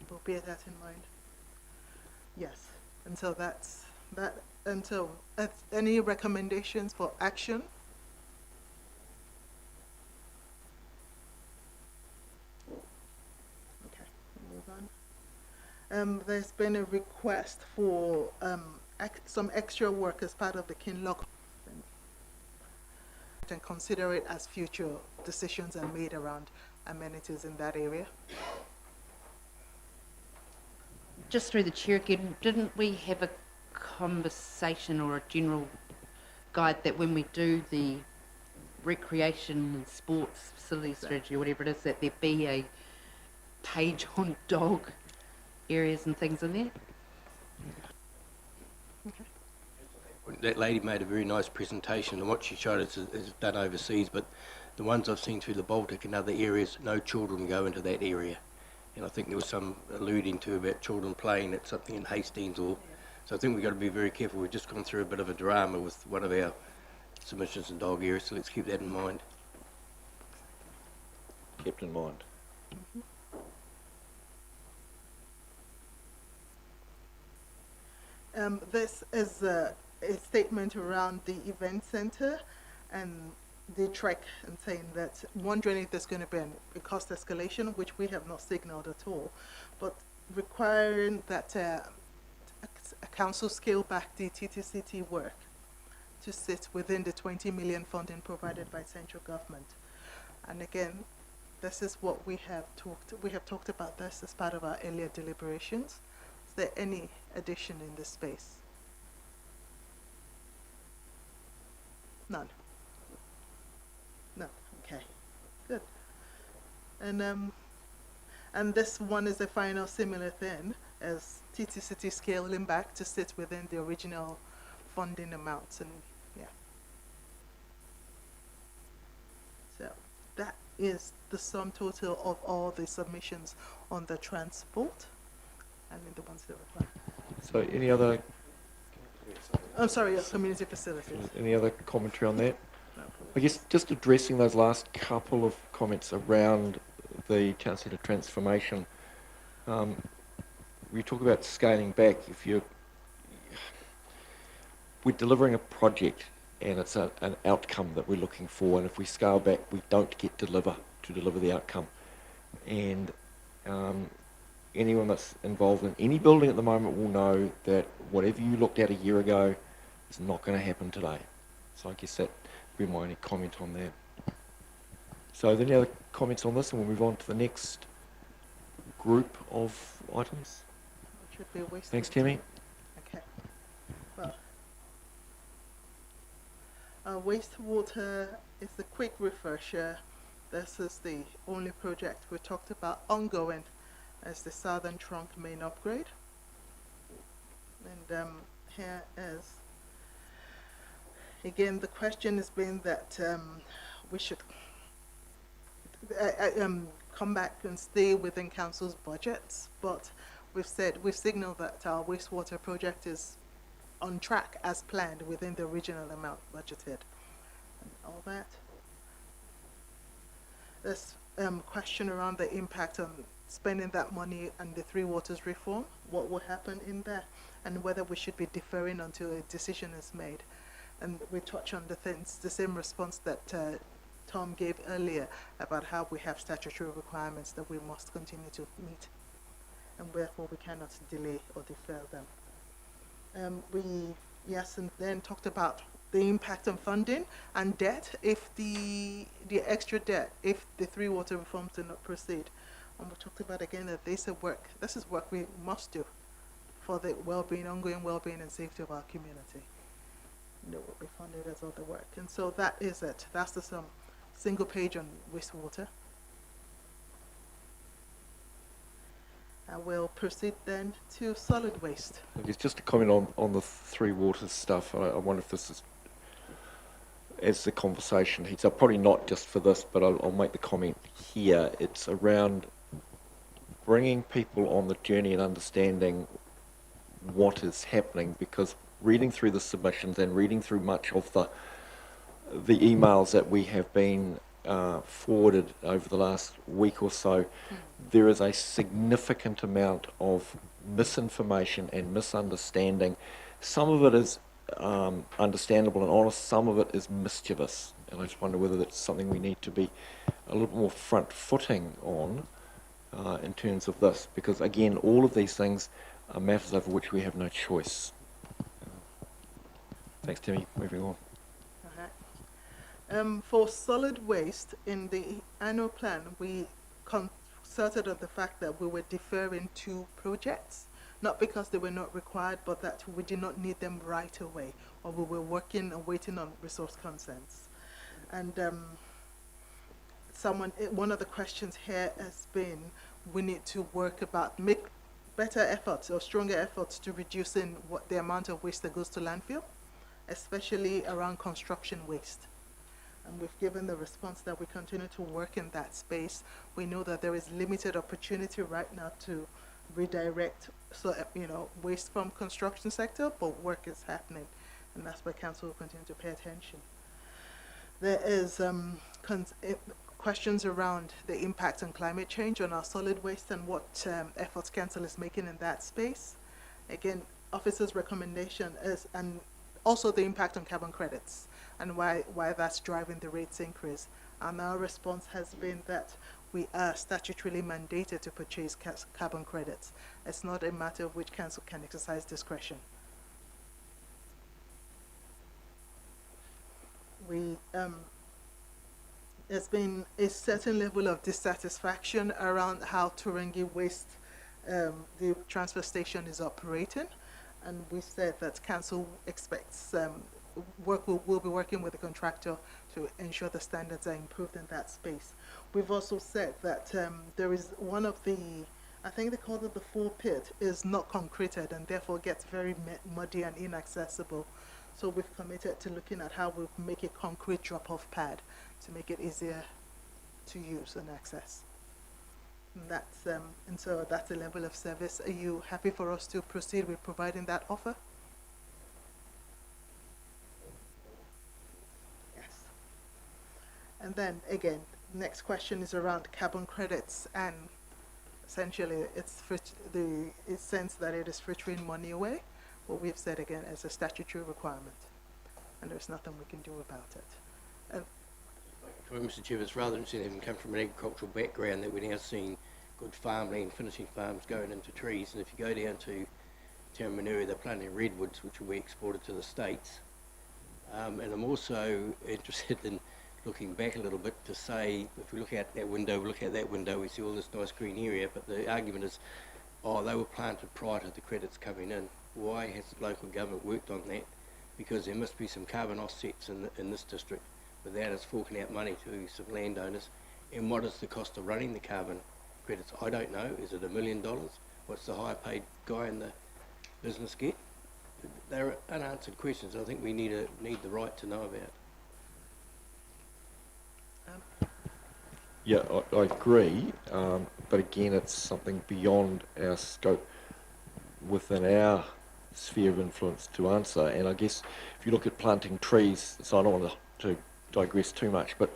we'll bear that in mind. Yes, and so that's that. And so, any recommendations for action? Okay, we'll move on. There's been a request for some extra work as part of the Kinloch, and consider it as future decisions are made around amenities in that area. Just through the chair again, didn't we have a conversation or a general guide that when we do the recreation and sports facility strategy or whatever it is, that there be a page on dog areas and things in there? That lady made a very nice presentation, and what she showed us is done overseas, but the ones I've seen through the Baltic and other areas, no children go into that area. And I think there was some alluding to about children playing at something in Hastings, or so I think we've got to be very careful. We've just gone through a bit of a drama with one of our submissions in dog areas, so let's keep that in mind. Kept in mind. This is a statement around the event center and the trek, and saying that, wondering if there's going to be a cost escalation, which we have not signaled at all, but requiring that a council scale back the TTCT work to sit within the 20 million funding provided by central government. And again, this is what we have talked about this as part of our earlier deliberations. Is there any addition in this space? None. No. Okay. Good. And this one is a final similar thing as TTCT scaling back to sit within the original funding amounts, and yeah. So that is the sum total of all the submissions on the transport and in the ones that reply. So any other I'm sorry, community facilities. any other commentary on that? No. I guess just addressing those last couple of comments around the town centre transformation. We talk about scaling back. We're delivering a project and it's an outcome that we're looking for, and if we scale back, we don't get to deliver the outcome. And anyone that's involved in any building at the moment will know that whatever you looked at a year ago is not going to happen today. So I guess that would be my only comment on that. So are there any other comments on this, and we'll move on to the next group of items? Should be a waste. Thanks, Tammy. Okay. Well, wastewater is a quick refresher. This is the only project we talked about ongoing as the Southern Trunk main upgrade. And here is, again, the question has been that we should come back and stay within council's budgets, but we've signaled that our wastewater project is on track as planned within the original amount budgeted. And all that. There's question around the impact on spending that money and the Three Waters reform, what will happen in there, and whether we should be deferring until a decision is made. And we touch on the same response that Tom gave earlier about how we have statutory requirements that we must continue to meet, and therefore we cannot delay or defer them. And then talked about the impact on funding and debt if the extra debt, if the Three Water reforms do not proceed. And we talked about again that this is work we must do for the well-being, ongoing well-being and safety of our community. It will be funded as other work. And so that is it. That's the single page on wastewater. I will proceed then to solid waste. I guess just to comment on the Three Waters stuff, I wonder if this is, as the conversation heats up, probably not just for this, but I'll make the comment here. It's around bringing people on the journey and understanding what is happening, because reading through the submissions and reading through much of the emails that we have been forwarded over the last week or so, there is a significant amount of misinformation and misunderstanding. Some of it is understandable and honest, some of it is mischievous, and I just wonder whether that's something we need to be a little more front-footing on in terms of this, because again, all of these things are matters over which we have no choice. Thanks, Timmy. Moving on. For solid waste, in the annual plan, we concerted on the fact that we were deferring 2 projects, not because they were not required, but that we did not need them right away, or we were working and waiting on resource consents. And one of the questions here has been, we need to make better efforts or stronger efforts to reducing the amount of waste that goes to landfill, especially around construction waste. And we've given the response that we continue to work in that space. We know that there is limited opportunity right now to redirect waste from construction sector, but work is happening, and that's where council will continue to pay attention. There is questions around the impact on climate change on our solid waste and what efforts council is making in that space. Again, officers' recommendation is, and also the impact on carbon credits and why that's driving the rates increase. And our response has been that we are statutorily mandated to purchase carbon credits. It's not a matter of which council can exercise discretion. There's been a certain level of dissatisfaction around how Turangi Waste, the transfer station, is operating. And we said that council expects we'll be working with the contractor to ensure the standards are improved in that space. We've also said that there is one of the, I think they call it the full pit, is not concreted and therefore gets very muddy and inaccessible. So we've committed to looking at how we make a concrete drop-off pad to make it easier to use and access. And so that's the level of service. Are you happy for us to proceed with providing that offer? Yes. And then again, next question is around carbon credits, and essentially it's the sense that it is frittering money away. What we've said again as a statutory requirement, and there's nothing we can do about it. And Mr. Chair, it's rather interesting having come from an agricultural background that we're now seeing good farmland, finishing farms going into trees, and if you go down to Tarangi, they're planting redwoods, which will be exported to the States. And I'm also interested in looking back a little bit to say, if we look out that window, we see all this nice green area, but the argument is, oh, they were planted prior to the credits coming in. Why has the local government worked on that? Because there must be some carbon offsets in this district without us forking out money to some landowners. And what is the cost of running the carbon credits? I don't know. Is it $1 million? What's the higher paid guy in the business get? They're unanswered questions I think we need the right to know about. Yeah, I agree, but again, it's something beyond our scope. within our sphere of influence to answer. And I guess if you look at planting trees, so I don't want to digress too much, but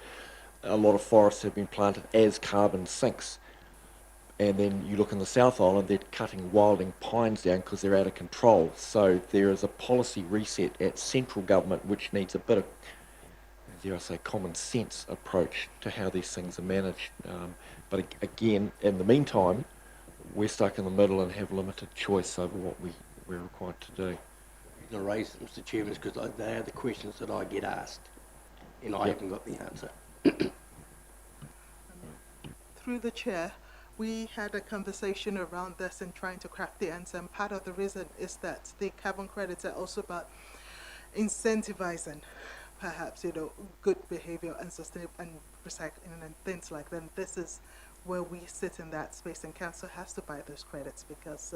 a lot of forests have been planted as carbon sinks. And then you look in the South Island, they're cutting wilding pines down because they're out of control. So there is a policy reset at central government which needs a bit of, dare I say, common sense approach to how these things are managed. But again, in the meantime, we're stuck in the middle and have limited choice over what we're required to do. The raise, Mr. Chairman, is because they are the questions that I get asked, and I haven't got the answer. Through the chair, we had a conversation around this and trying to craft the answer, and part of the reason is that the carbon credits are also about incentivizing perhaps, good behavior and sustainable and recycling and things like that. And this is where we sit in that space, and council has to buy those credits because,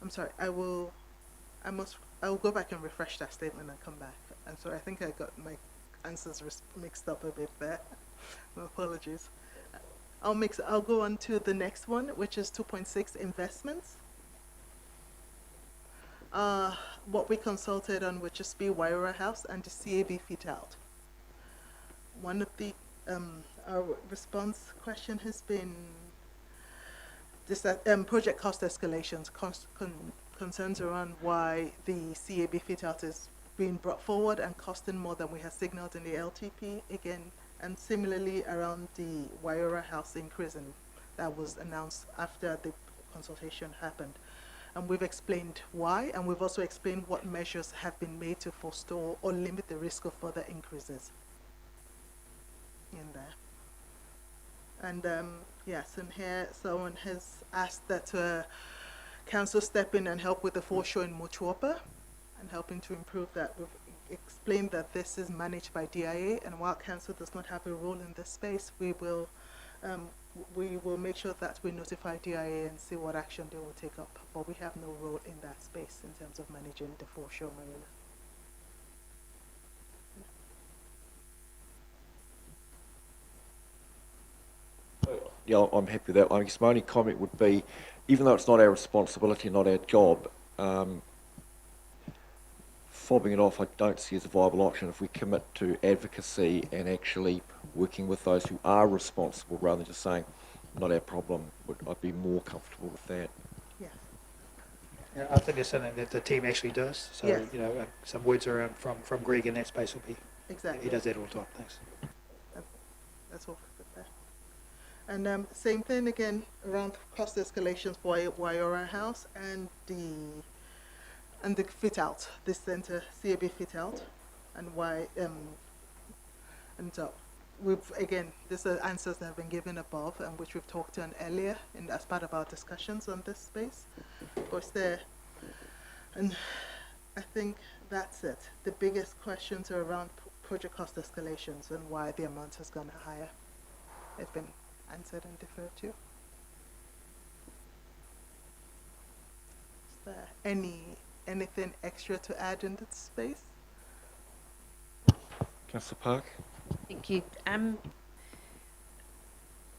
I'm sorry, I will go back and refresh that statement and come back. I'm sorry, I think I got my answers mixed up a bit there. My apologies. I'll go on to the next one, which is 2.6 investments. What we consulted on would just be Wairora House and the CAB fit out. One of the our response question has been this project cost escalations, concerns around why the CAB fit out is being brought forward and costing more than we have signaled in the LTP again, and similarly around the Wairora House increase that was announced after the consultation happened. And we've explained why, and we've also explained what measures have been made to forestall or limit the risk of further increases in there. And yes, and here someone has asked that council step in and help with the foreshore in Motuopa and helping to improve that. We've explained that this is managed by DIA, and while council does not have a role in this space, we will make sure that we notify DIA and see what action they will take up. But we have no role in that space in terms of managing the foreshore marina. Yeah, I'm happy with that. I guess my only comment would be, even though it's not our responsibility, not our job, fobbing it off I don't see as a viable option. If we commit to advocacy and actually working with those who are responsible rather than just saying, not our problem, I'd be more comfortable with that. Yes. Yeah, I think it's something that the team actually does. So, Yes. Some words around from Greg in that space will be, Exactly. he does that all the time. Thanks. That's all good there. And same thing again around cost escalations for Wairora House and the fit out, the center CAB fit out, and why and so we've again these are answers that have been given above and which we've talked on earlier as part of our discussions on this space. Was there, and I think that's it. The biggest questions are around project cost escalations and why the amount has gone higher. It's been answered and deferred to. Is there anything extra to add in this space? Councillor Park? Thank you.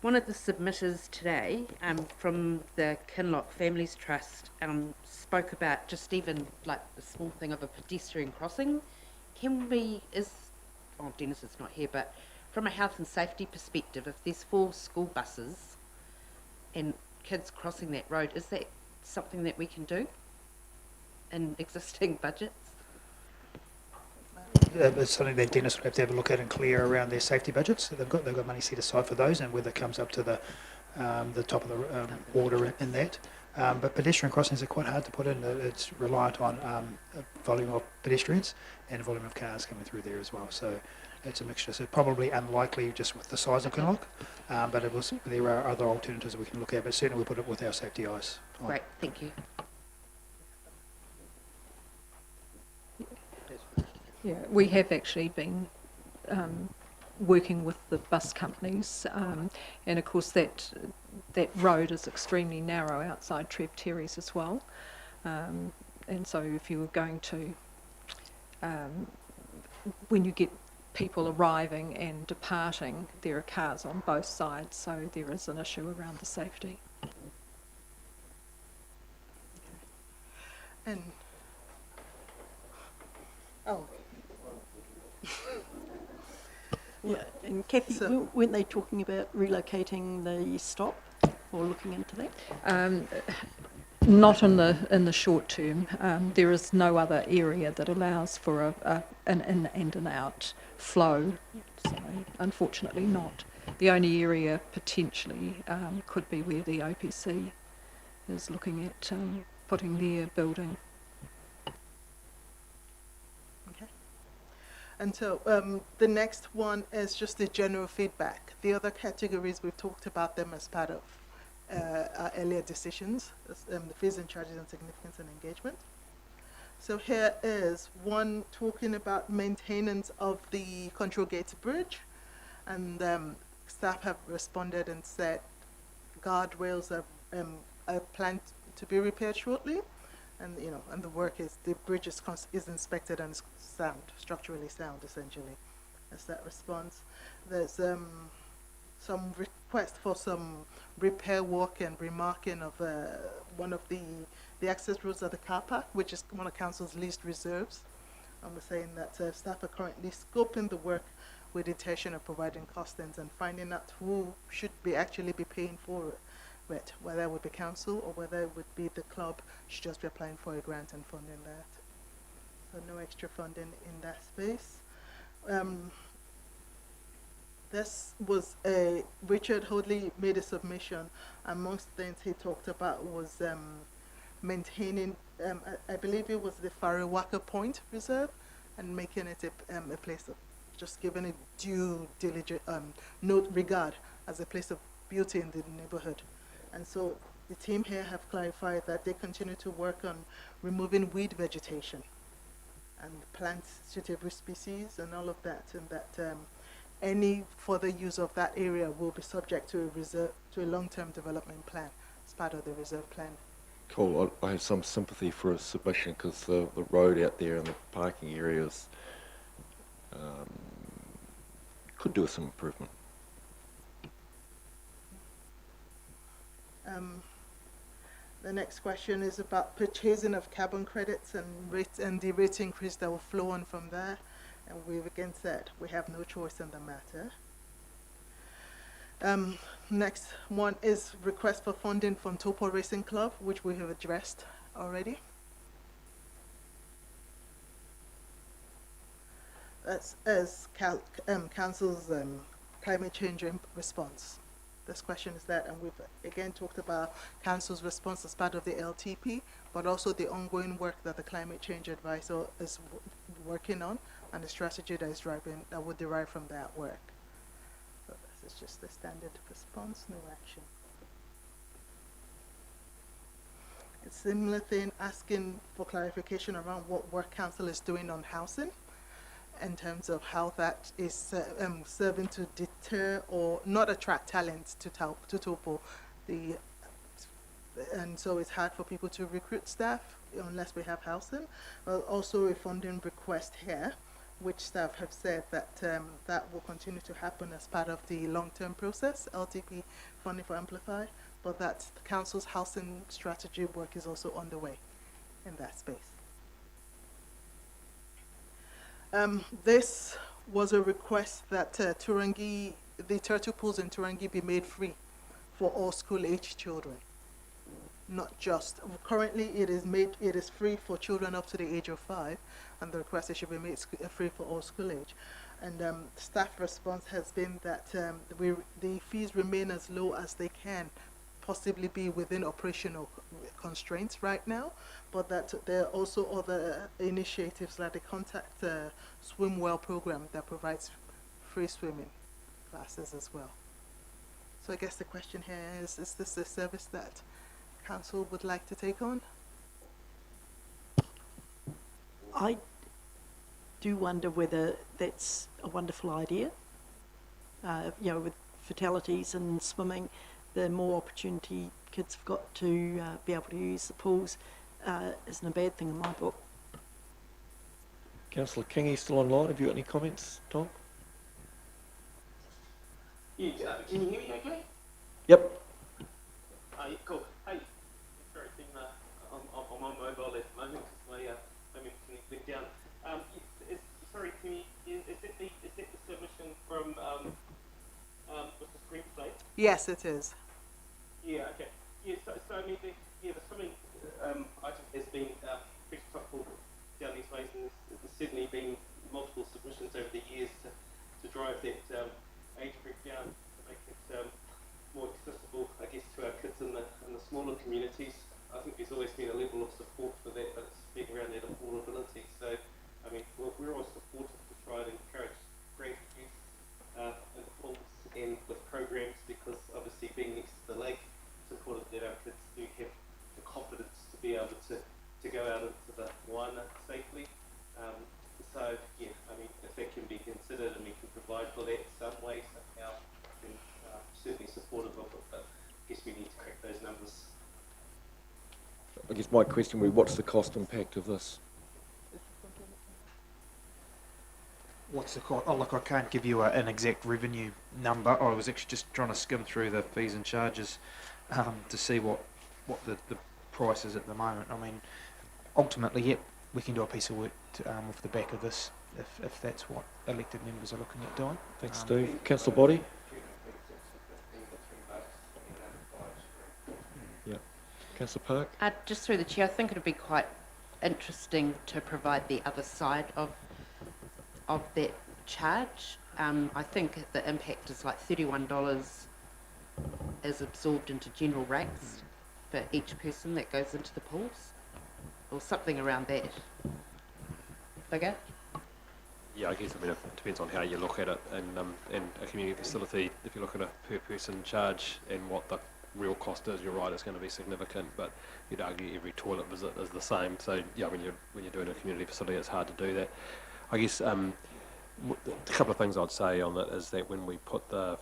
One of the submitters today from the Kinloch Families Trust spoke about just even like a small thing of a pedestrian crossing. Dennis is not here, but from a health and safety perspective, if there's 4 school buses and kids crossing that road, is that something that we can do in existing budgets? It's something that Dennis will have to have a look at and clear around their safety budgets. So they've got money set aside for those, and whether it comes up to the top of the water in that. But pedestrian crossings are quite hard to put in. It's reliant on volume of pedestrians and volume of cars coming through there as well. So it's a mixture. So probably unlikely just with the size of Kinloch, but there are other alternatives that we can look at. But certainly we'll put it with our safety eyes on. Great, thank you. Yeah, we have actually been working with the bus companies, and of course that road is extremely narrow outside Trev Terry's as well, and so if you were going to, when you get people arriving and departing, there are cars on both sides, so there is an issue around the safety. And, oh, Yeah, and Kathy, So- weren't they talking about relocating the stop or looking into that? Not in the short term. There is no other area that allows for an in and an out flow. So unfortunately not. The only area potentially could be where the OPC is looking at putting their building. okay. And so the next one is just the general feedback. The other categories, we've talked about them as part of our earlier decisions, the fees and charges and significance and engagement. So here is one talking about maintenance of the Control Gates Bridge, and staff have responded and said guardrails are planned to be repaired shortly, and and the work is, the bridge is inspected and is sound, structurally sound essentially. As that response, there's some request for some repair work and remarking of one of the access roads of the car park, which is one of council's least reserves. And we're saying that staff are currently scoping the work with the intention of providing costings and finding out who should actually be paying for it, whether it would be council or whether it would be the club should just be applying for a grant and funding that. So no extra funding in that space. This was Richard Hoadley made a submission. Amongst things he talked about was maintaining, I believe it was the Farawaka Point Reserve, and making it a place of, just giving it due diligent note regard as a place of beauty in the neighborhood. And so the team here have clarified that they continue to work on removing weed vegetation and plant suitable species and all of that, and that any further use of that area will be subject to a long-term development plan as part of the reserve plan. Cool. I have some sympathy for a submission because the road out there and the parking areas could do with some improvement. The next question is about purchasing of carbon credits and the rate increase that will flow on from there. And we've again said we have no choice in the matter. Next one is request for funding from Taupo Racing Club, which we have addressed already. That's as Council's climate change response. This question is that, and we've again talked about Council's response as part of the LTP, but also the ongoing work that the Climate Change Advisor is working on, and the strategy that would derive from that work. So this is just the standard response, no action. A similar thing, asking for clarification around what work Council is doing on housing, in terms of how that is serving to deter or not attract talent to Taupo. And so it's hard for people to recruit staff unless we have housing. Also a funding request here, which staff have said that that will continue to happen as part of the long-term process, LTP funding for Amplify, but that the Council's housing strategy work is also underway in that space. This was a request that the turtle pools in Turangi be made free for all school-age children. Not just, currently it is free for children up to the age of 5, and the request it should be made free for all school age. And staff response has been that the fees remain as low as they can possibly be within operational constraints right now, but that there are also other initiatives like the Contact Swim Well program that provides free swimming classes as well. So I guess the question here is this a service that Council would like to take on? I do wonder whether that's a wonderful idea. With fatalities and swimming, the more opportunity kids have got to be able to use the pools isn't a bad thing in my book. Councillor Kingy still online. Have you got any comments, Tom? Yeah, can you hear me okay? Yep. Yeah, cool. Hey, I'm on mobile at the moment. Yes, it is. Yeah, okay. Yeah, so I mean, the swimming item has been pretty topical down these ways, and there's certainly been multiple submissions over the years to drive that age group down, to make it more accessible, I guess, to our kids in the smaller communities. I think there's always been a level of support for that, but it's been around that affordability. So, I mean, we're all supportive to try and encourage great use in pools and with programs, because obviously being next to the lake, it's important that our kids do have the confidence to be able to go out into the waina safely. So, yeah, I mean, if that can be considered and we can provide for that some way, somehow, then certainly supportive of it, but I guess we need to crack those numbers. I guess my question would be, what's the cost impact of this? What's the cost? Oh, look, I can't give you an exact revenue number. I was actually just trying to skim through the fees and charges to see what the price is at the moment. I mean, ultimately, yep, we can do a piece of work off the back of this if that's what elected members are looking at doing. Thanks, Steve. Councillor Body? Yeah. Councillor Park? Just through the chair, I think it would be quite interesting to provide the other side of that charge. I think the impact is like $31 is absorbed into general rates for each person that goes into the pools, or something around that figure. Yeah, I guess, I mean, it depends on how you look at it. And in a community facility, if you look at a per person charge and what the real cost is, you're right, it's going to be significant, but you'd argue every toilet visit is the same. So yeah, when you're doing a community facility, it's hard to do that. I guess a couple of things I'd say on that is that when we put the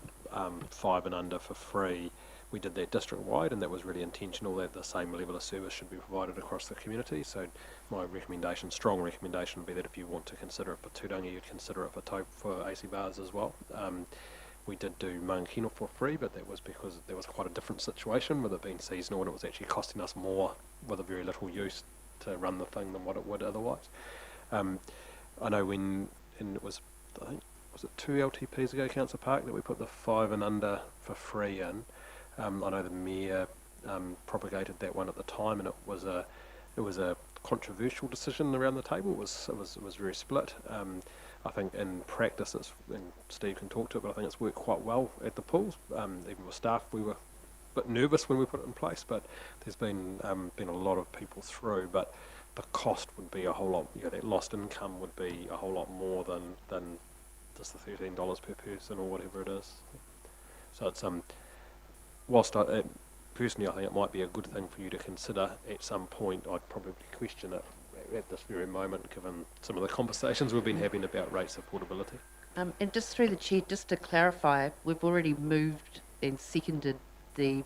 5 and under for free, we did that district-wide, and that was really intentional, that the same level of service should be provided across the community. So my recommendation, strong recommendation, would be that if you want to consider it for Turangi, you'd consider it for AC bars as well. We did do Mangakino for free, but that was because there was quite a different situation with it being seasonal, and it was actually costing us more with a very little use to run the thing than what it would otherwise. I know and it was, I think, was it 2 LTPs ago, Councillor Park, that we put the 5 and under for free in. I know the Mayor propagated that one at the time, and it was a controversial decision around the table. It was very split. I think in practice, and Steve can talk to it, but I think it's worked quite well at the pools. Even with staff, we were a bit nervous when we put it in place, but there's been a lot of people through. But the cost would be a whole lot. That lost income would be a whole lot more than just the $13 per person or whatever it is. So it's whilst personally I think it might be a good thing for you to consider at some point, I'd probably question it at this very moment, given some of the conversations we've been having about rates affordability. And just through the chair, just to clarify, we've already moved and seconded the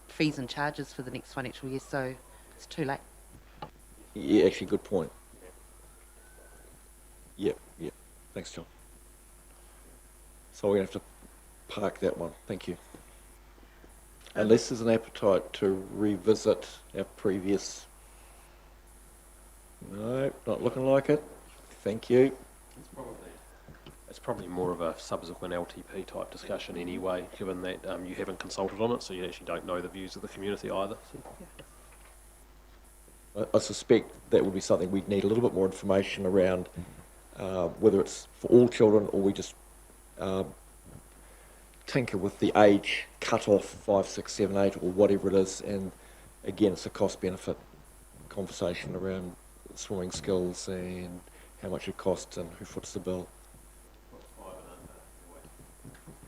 fees and charges for the next financial year, so it's too late. Yeah, actually, good point. Yep. Thanks, John. So we're going to have to park that one. Thank you. Unless there's an appetite to revisit our previous... No, not looking like it. Thank you. It's probably more of a subsequent LTP type discussion anyway, given that you haven't consulted on it, so you actually don't know the views of the community either. So. I suspect that would be something we'd need a little bit more information around, whether it's for all children or we just tinker with the age cut-off, 5, 6, 7, 8, or whatever it is. And again, it's a cost-benefit conversation around swimming skills and how much it costs and who foots the bill.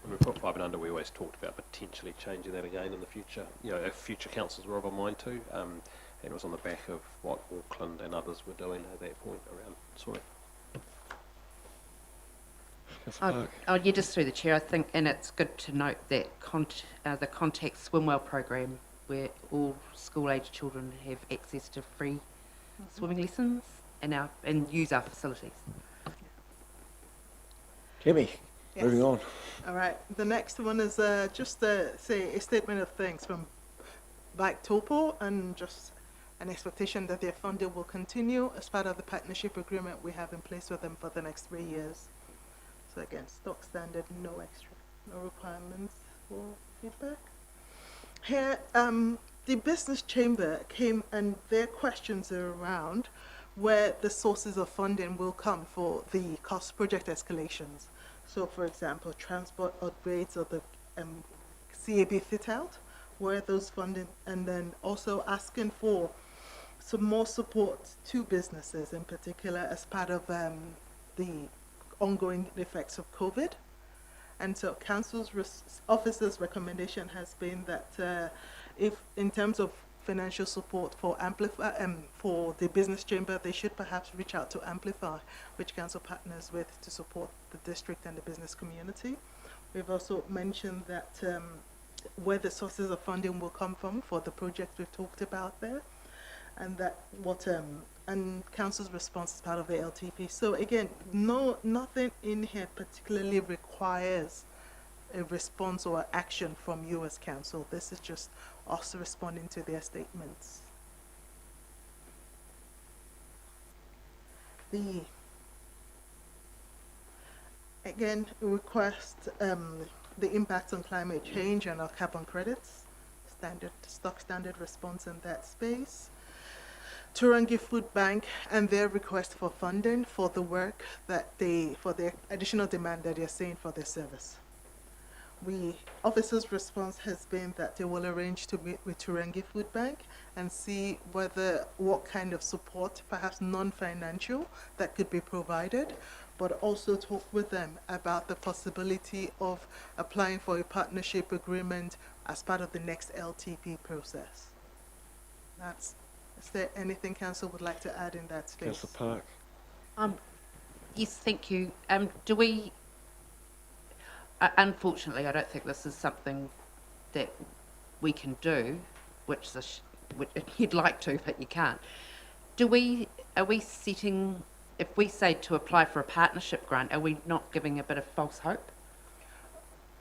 When we put 5 and under, we always talked about potentially changing that again in the future. If future councils were of a mind to. And it was on the back of what Auckland and others were doing at that point around swimming. Yeah, just through the chair, I think, and it's good to note that the Contact Swimwell program, where all school-age children have access to free swimming lessons and use our facilities. Timmy, Yes. moving on. All right. The next one is just a statement of thanks from Back Taupō, and just an expectation that their funding will continue as part of the partnership agreement we have in place with them for the next 3 years. So again, stock standard, no extra, no requirements. for feedback. Here, the business chamber came and their questions are around where the sources of funding will come for the cost project escalations. So, for example, transport upgrades or the CAB fit out, where those funding, and then also asking for some more support to businesses in particular as part of the ongoing effects of COVID. And so council's officer's recommendation has been that if in terms of financial support for for the business chamber, they should perhaps reach out to Amplify, which council partners with to support the district and the business community. We've also mentioned that where the sources of funding will come from for the project we've talked about there, and that what and council's response is part of the LTP. So again, nothing in here particularly requires a response or action from you as council. This is just us responding to their statements. The again request the impact on climate change and our carbon credits, stock standard response in that space. Turangi Food Bank and their request for funding for the work that for the additional demand that they're seeing for their service. Officers' response has been that they will arrange to meet with Turangi Food Bank and see what kind of support, perhaps non-financial, that could be provided, but also talk with them about the possibility of applying for a partnership agreement as part of the next LTP process. Is there anything council would like to add in that space? Councillor Park. Yes, thank you. Do we? Unfortunately, I don't think this is something that we can do, which you'd like to, but you can't. Are we setting? If we say to apply for a partnership grant, are we not giving a bit of false hope?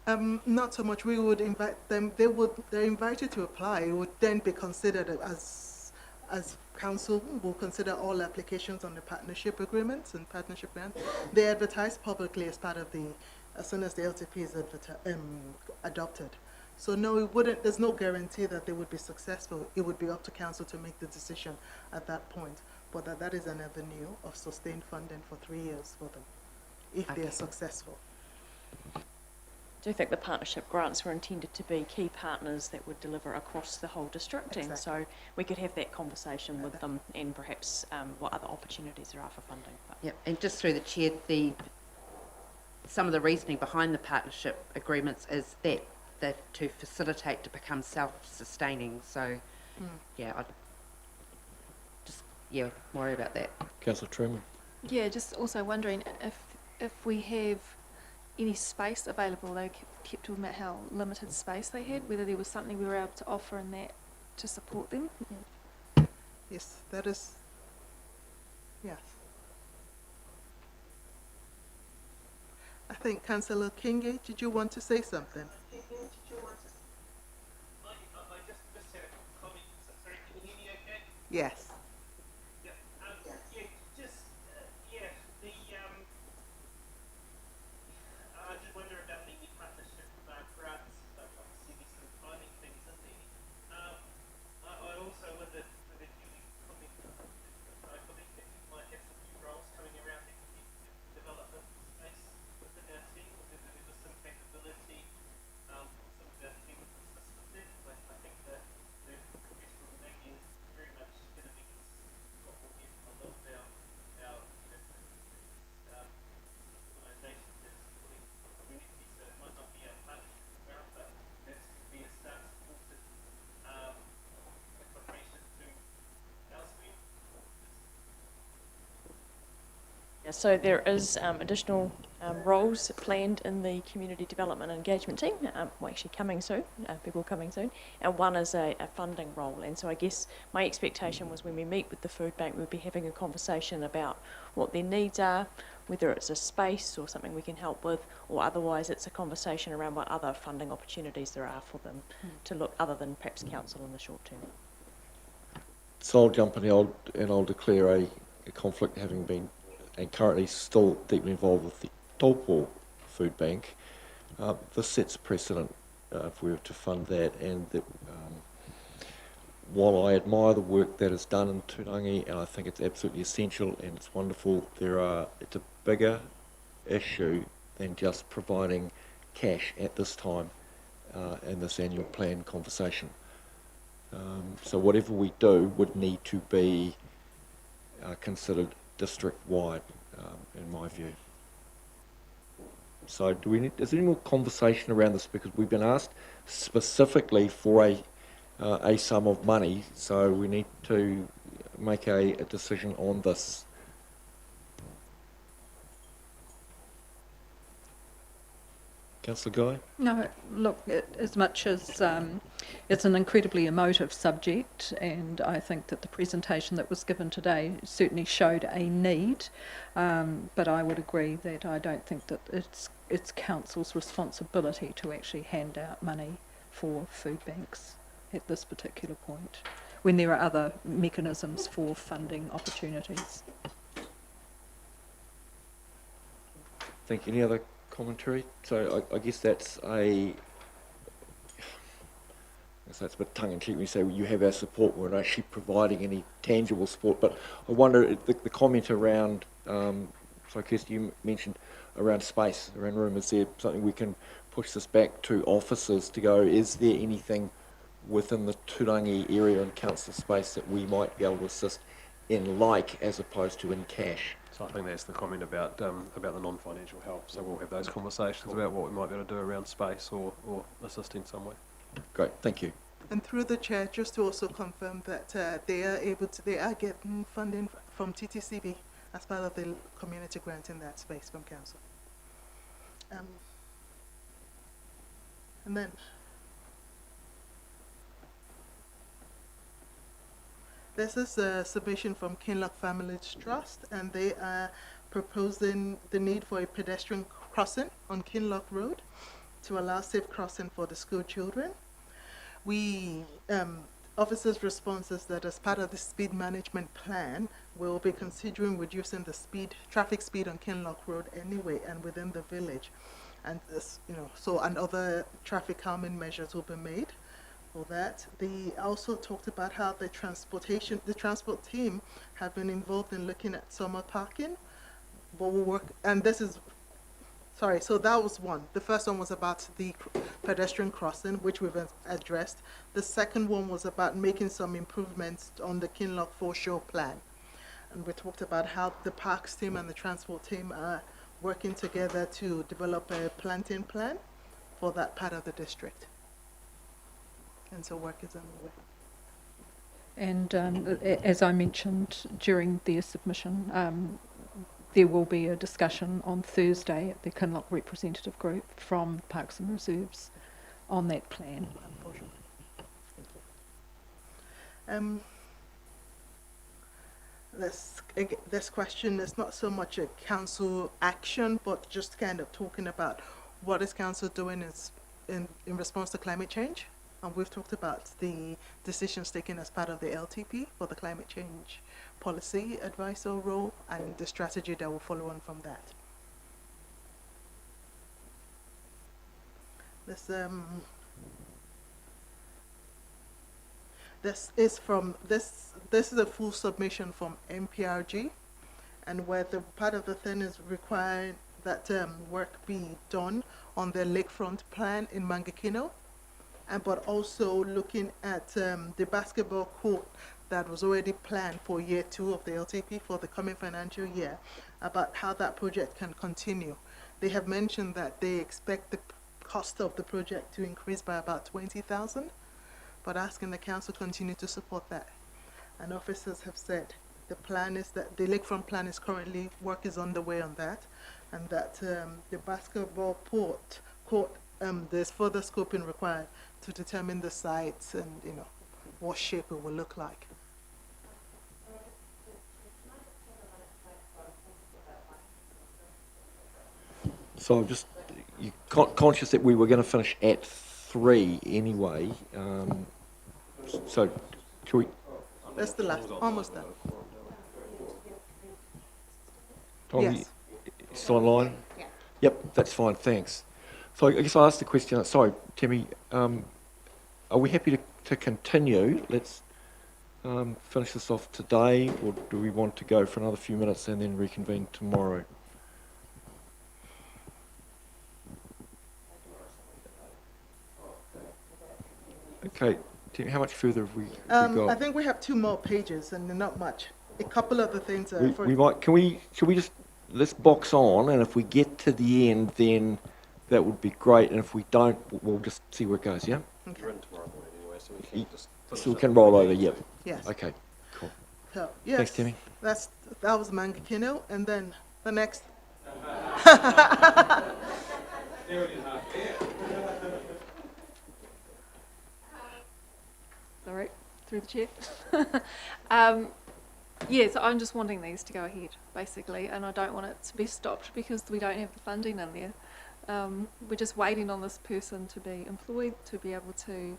Not so much. We would invite them. They're invited to apply. It would then be considered as council will consider all applications on the partnership agreements and partnership grants. They advertise publicly as part of as soon as the LTP is adopted. So no, it wouldn't. There's no guarantee that they would be successful. It would be up to council to make the decision at that point. But that is an avenue of sustained funding for 3 years for them, if they are successful. I do think the partnership grants were intended to be key partners that would deliver across the whole district, exactly. And so we could have that conversation with them and perhaps what other opportunities there are for funding. Yeah, and just through the chair, some of the reasoning behind the partnership agreements is that to facilitate to become self-sustaining. So, yeah, I just worry about that. Councillor Truman. Yeah, just also wondering if we have any space available. They kept talking about how limited space they had, whether there was something we were able to offer in that to support them. Yes, that is, yes. I think Councillor Kingi, did you want to say something? I just had a comment. Sorry, can you hear me okay? Yes. I just wonder about the partnership grants. Obviously, there's some timing things in there. I also wonder whether you comment. I believe that you might have some new roles coming around that could development space within our team. Whether there was some capability, some of our team was assisted with. I think that the request from Maggie is very much going to be what we'll get from a lot of our organisations that are supporting communities. So it might not be a partnership grant, but that's going to be a start supported application to elsewhere. Yeah, so there is additional roles planned in the community development and engagement team, actually coming soon, people coming soon, and one is a funding role. And so I guess my expectation was when we meet with the food bank, we'll be having a conversation about what their needs are, whether it's a space or something we can help with, or otherwise it's a conversation around what other funding opportunities there are for them to look other than perhaps council in the short term. So I'll jump in and I'll declare a conflict, having been and currently still deeply involved with the Taupō Food Bank. This sets precedent if we were to fund that, and that while I admire the work that is done in Turangi, and I think it's absolutely essential and it's wonderful, it's a bigger issue than just providing cash at this time in this annual plan conversation. So whatever we do would need to be considered district-wide, in my view. So is there any more conversation around this? Because we've been asked specifically for a sum of money, so we need to make a decision on this. Councillor Guy? No, look, as much as it's an incredibly emotive subject, and I think that the presentation that was given today certainly showed a need, but I would agree that I don't think that it's council's responsibility to actually hand out money for food banks at this particular point, when there are other mechanisms for funding opportunities. Thank you. Any other commentary? So I guess that's it's a bit tongue-in-cheek when you say, well, you have our support, we're not actually providing any tangible support, but I wonder, the comment around, so Kirsty, you mentioned around space, around room, is there something we can push this back to officers to go, is there anything within the Turangi area and council space that we might be able to assist in, like, as opposed to in cash? So I think that's the comment about the non-financial help. So we'll have those conversations about what we might be able to do around space or assist in some way. Great, thank you. And through the chair, just to also confirm that they are getting funding from TTCB as part of the community grant in that space from council. And then this is a submission from Kinloch Families Trust, and they are proposing the need for a pedestrian crossing on Kinloch Road to allow safe crossing for the school children. Officers' response is that as part of the speed management plan, we'll be considering reducing the traffic speed on Kinloch Road anyway and within the village. And and other traffic calming measures will be made for that. They also talked about how the transport team have been involved in looking at summer parking, but we'll work, and this is, sorry, so that was one. The first one was about the pedestrian crossing, which we've addressed. The second one was about making some improvements on the Kinloch foreshore plan. And we talked about how the parks team and the transport team are working together to develop a planting plan for that part of the district. And so work is underway. And as I mentioned during their submission, there will be a discussion on Thursday at the Kinloch representative group from Parks and Reserves on that plan. This question is not so much a council action, but just kind of talking about what is council doing in response to climate change. And we've talked about the decisions taken as part of the LTP for the climate change policy advisor role and the strategy that will follow on from that. This is a full submission from MPRG, and where the part of the thing is requiring that work be done on the lakefront plan in Mangakino, but also looking at the basketball court that was already planned for year 2 of the LTP for the coming financial year, about how that project can continue. They have mentioned that they expect the cost of the project to increase by about 20,000, but asking the council to continue to support that. And officers have said the plan is that the lakefront plan is currently, work is underway on that, and that the basketball court, there's further scoping required to determine the sites and what shape it will look like. So I'm just conscious that we were going to finish at 3 anyway. So, can we? That's the last, almost done. Tom, Yes. you still online? Yeah. Yep, that's fine, thanks. So I guess I'll ask the question, sorry, Timmy, are we happy to continue? Let's finish this off today, or do we want to go for another few minutes and then reconvene tomorrow? Okay, Timmy, how much further have we got? I think we have 2 more pages and not much. A couple of the things are We might, should we just, let's box on, and if we get to the end, then that would be great, and if we don't, we'll just see where it goes, yeah? Okay. You're in tomorrow morning anyway, so we can just finish So we up can the roll over, meeting. yep. Yes. Okay, cool. So, yes. Thanks, Timmy. That was Mangakino, and then the next. Sorry, through the chair. Yes, I'm just wanting these to go ahead, basically, and I don't want it to be stopped because we don't have the funding in there. We're just waiting on this person to be employed to be able to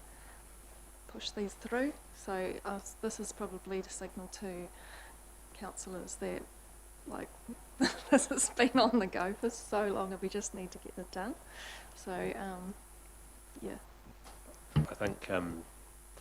push these through. So this is probably to signal to councillors that, like, this has been on the go for so long and we just need to get it done. So, yeah. I think,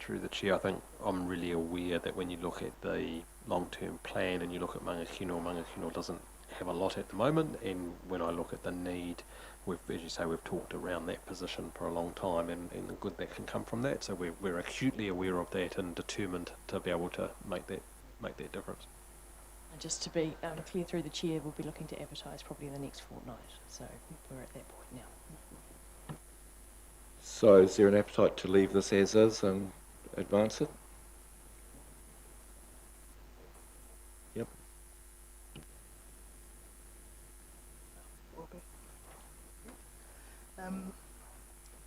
through the chair, I think I'm really aware that when you look at the long-term plan and you look at Mangakino doesn't have a lot at the moment, and when I look at the need, as you say, we've talked around that position for a long time, and the good that can come from that, so we're acutely aware of that and determined to be able to make that difference. And just to be clear through the chair, we'll be looking to advertise probably in the next fortnight, so we're at that point now. So is there an appetite to leave this as is and advance it? Yep.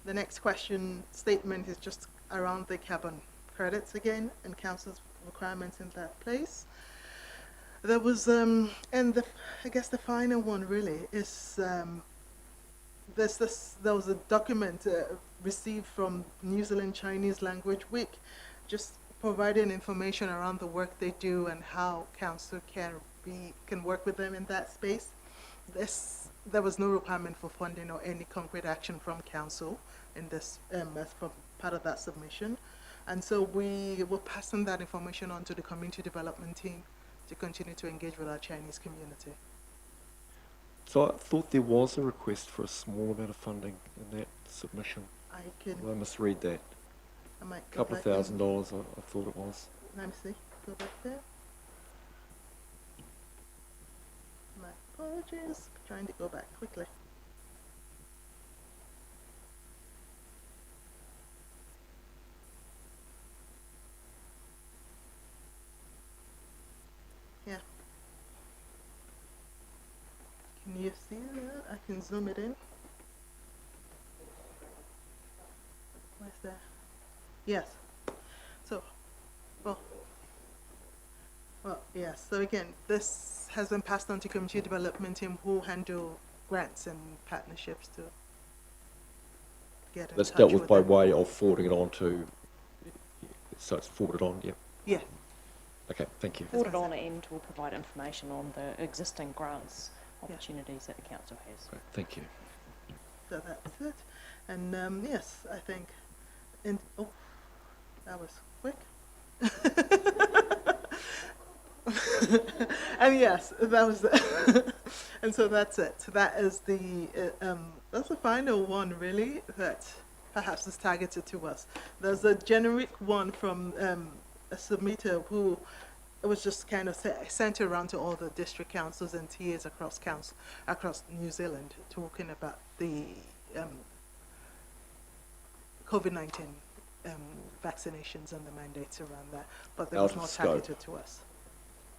The next statement is just around the carbon credits again and council's requirements in that place. There was, and I guess the final one really is, there was a document received from New Zealand Chinese Language Week, just providing information around the work they do and how council can work with them in that space. There was no requirement for funding or any concrete action from council in this as part of that submission, and so we will pass on that information on to the community development team to continue to engage with our Chinese community. So I thought there was a request for a small amount of funding in that submission. Did I misread that? I might A couple of $1,000, I thought it was. Let me see. Go back there. My apologies. Trying to go back quickly. Yeah. Can you see that? I can zoom it in. Where's that? Yes. So, well, yes. So again, this has been passed on to community development team who handle grants and partnerships to get in That's touch dealt with by them. way of forwarding it on to, so it's forwarded on, yeah. Yeah. Okay, thank you. Forward on and we'll provide information on the existing grants opportunities that the council has. Right, thank you. So that's it. And yes, I think, and oh, that was quick. And yes, that was and so that's it. So that is that's the final one really that perhaps is targeted to us. There's a generic one from a submitter who was just kind of sent around to all the district councils and TAs across New Zealand, talking about the COVID-19 vaccinations and the mandates around that, but that was not targeted to us.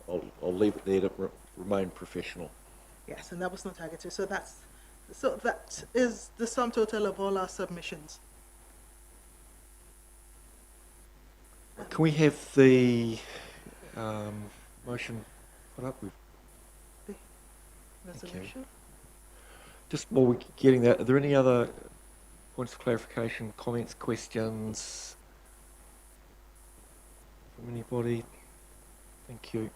I'll leave it there to remain professional. Yes, and that was not targeted. So that is the sum total of all our submissions. Can we have the motion put up with? The resolution? Just while we're getting that, are there any other points of clarification, comments, questions from anybody? Thank you.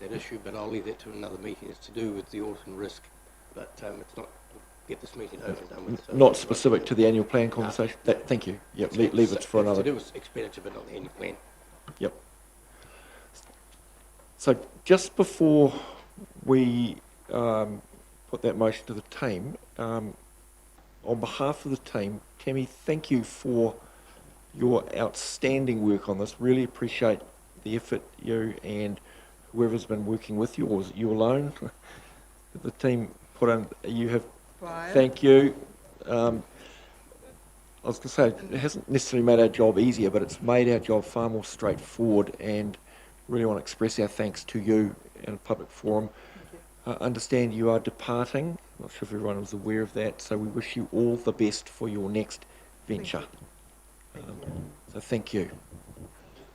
That issue, but I'll leave that to another meeting. It's to do with the autumn risk, but it's not get this meeting over and done with. So Not specific to the annual plan conversation? Thank you. Yep, leave it for another. To do with expenditure, but not the annual plan. Yep. So just before we put that motion to the team, on behalf of the team, Tammy, thank you for your outstanding work on this. Really appreciate the effort you and whoever's been working with you, or is it you alone? The team put in, you have, Brian. thank you. I was going to say, it hasn't necessarily made our job easier, but it's made our job far more straightforward, and really want to express our thanks to you in a public forum. Understand you are departing. Not sure if everyone was aware of that, so we wish you all the best for your next venture. So thank you.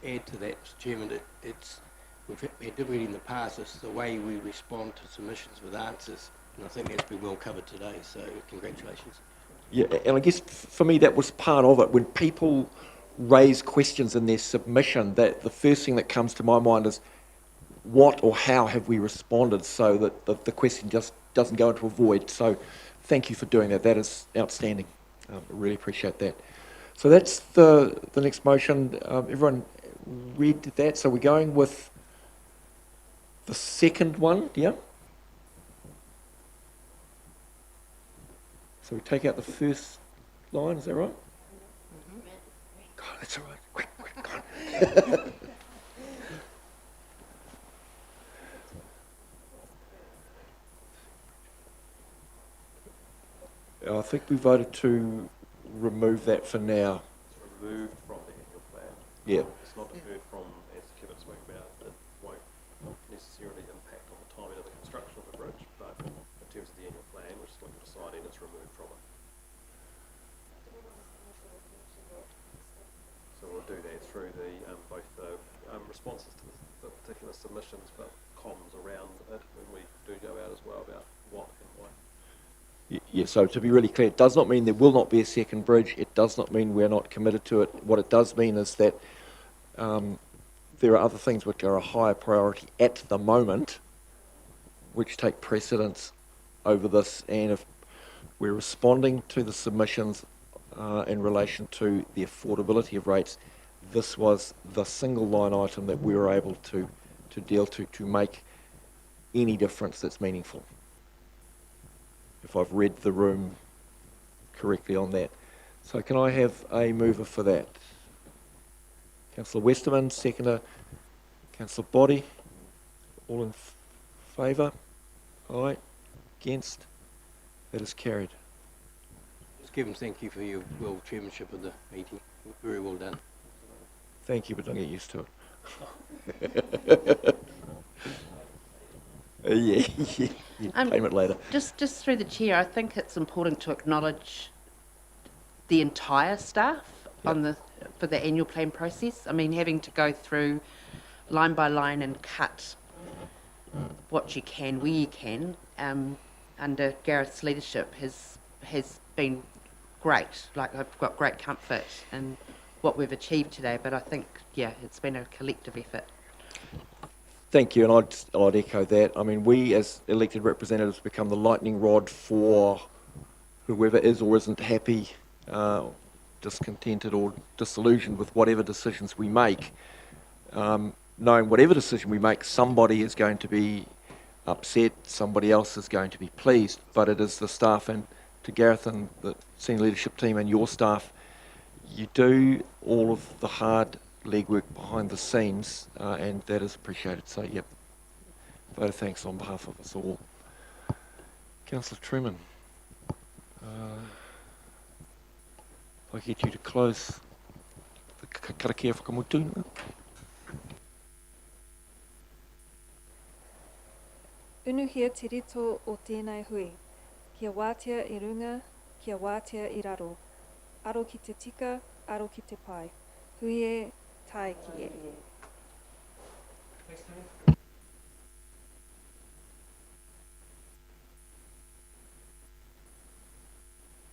Add to that, Mr. Chairman, we've had difficulty in the past. It's the way we respond to submissions with answers, and I think that's been well covered today, so congratulations. Yeah, and I guess for me that was part of it. When people raise questions in their submission, that the first thing that comes to my mind is what or how have we responded, so that the question just doesn't go into a void. So thank you for doing that. That is outstanding. I really appreciate that. So that's the next motion. Everyone read that. So we're going with the second one, yeah? So we take out the first line, is that right? God, that's all right. Quick, go on. I think we voted to remove that for now. It's removed from the annual plan. Yeah. It's not deferred from, as Kevin spoke about, it won't necessarily impact on the timing of the construction of the bridge, but in terms of the annual plan, we're just looking at deciding it's removed from it. So we'll do that through the both the responses to the particular submissions, but comms around it when we do go out as well about what and why. Yeah, so to be really clear, it does not mean there will not be a second bridge. It does not mean we're not committed to it. What it does mean is that there are other things which are a higher priority at the moment, which take precedence over this. And if we're responding to the submissions in relation to the affordability of rates, this was the single line item that we were able to deal to make any difference that's meaningful, if I've read the room correctly on that. So can I have a mover for that? Councillor Westerman, seconder. Councillor Body, all in favour? Aye. Against? That is carried. Just Kevin, thank you for your chairmanship of the meeting. Very well done. Thank you, but don't get used to it. Yeah, payment later. Just through the chair, I think it's important to acknowledge the entire staff for the annual plan process. I mean, having to go through line by line and cut what you can, where you can, under Gareth's leadership has been great. Like, I've got great comfort in what we've achieved today, but I think, yeah, it's been a collective effort. Thank you, and I'd echo that. I mean, we as elected representatives become the lightning rod for whoever is or isn't happy, discontented or disillusioned with whatever decisions we make. Knowing whatever decision we make, somebody is going to be upset, somebody else is going to be pleased, but it is the staff, and to Gareth and the senior leadership team and your staff, you do all of the hard legwork behind the scenes, and that is appreciated. So, yep, vote of thanks on behalf of us all. Councillor Truman, I get you to close the karakia whakamutu. Unuhia te rito o tēnei hui. Kia wātea I runga, kia wātea I raro. Aro ki te tika, aro ki te pai. Hui e, tae ki e.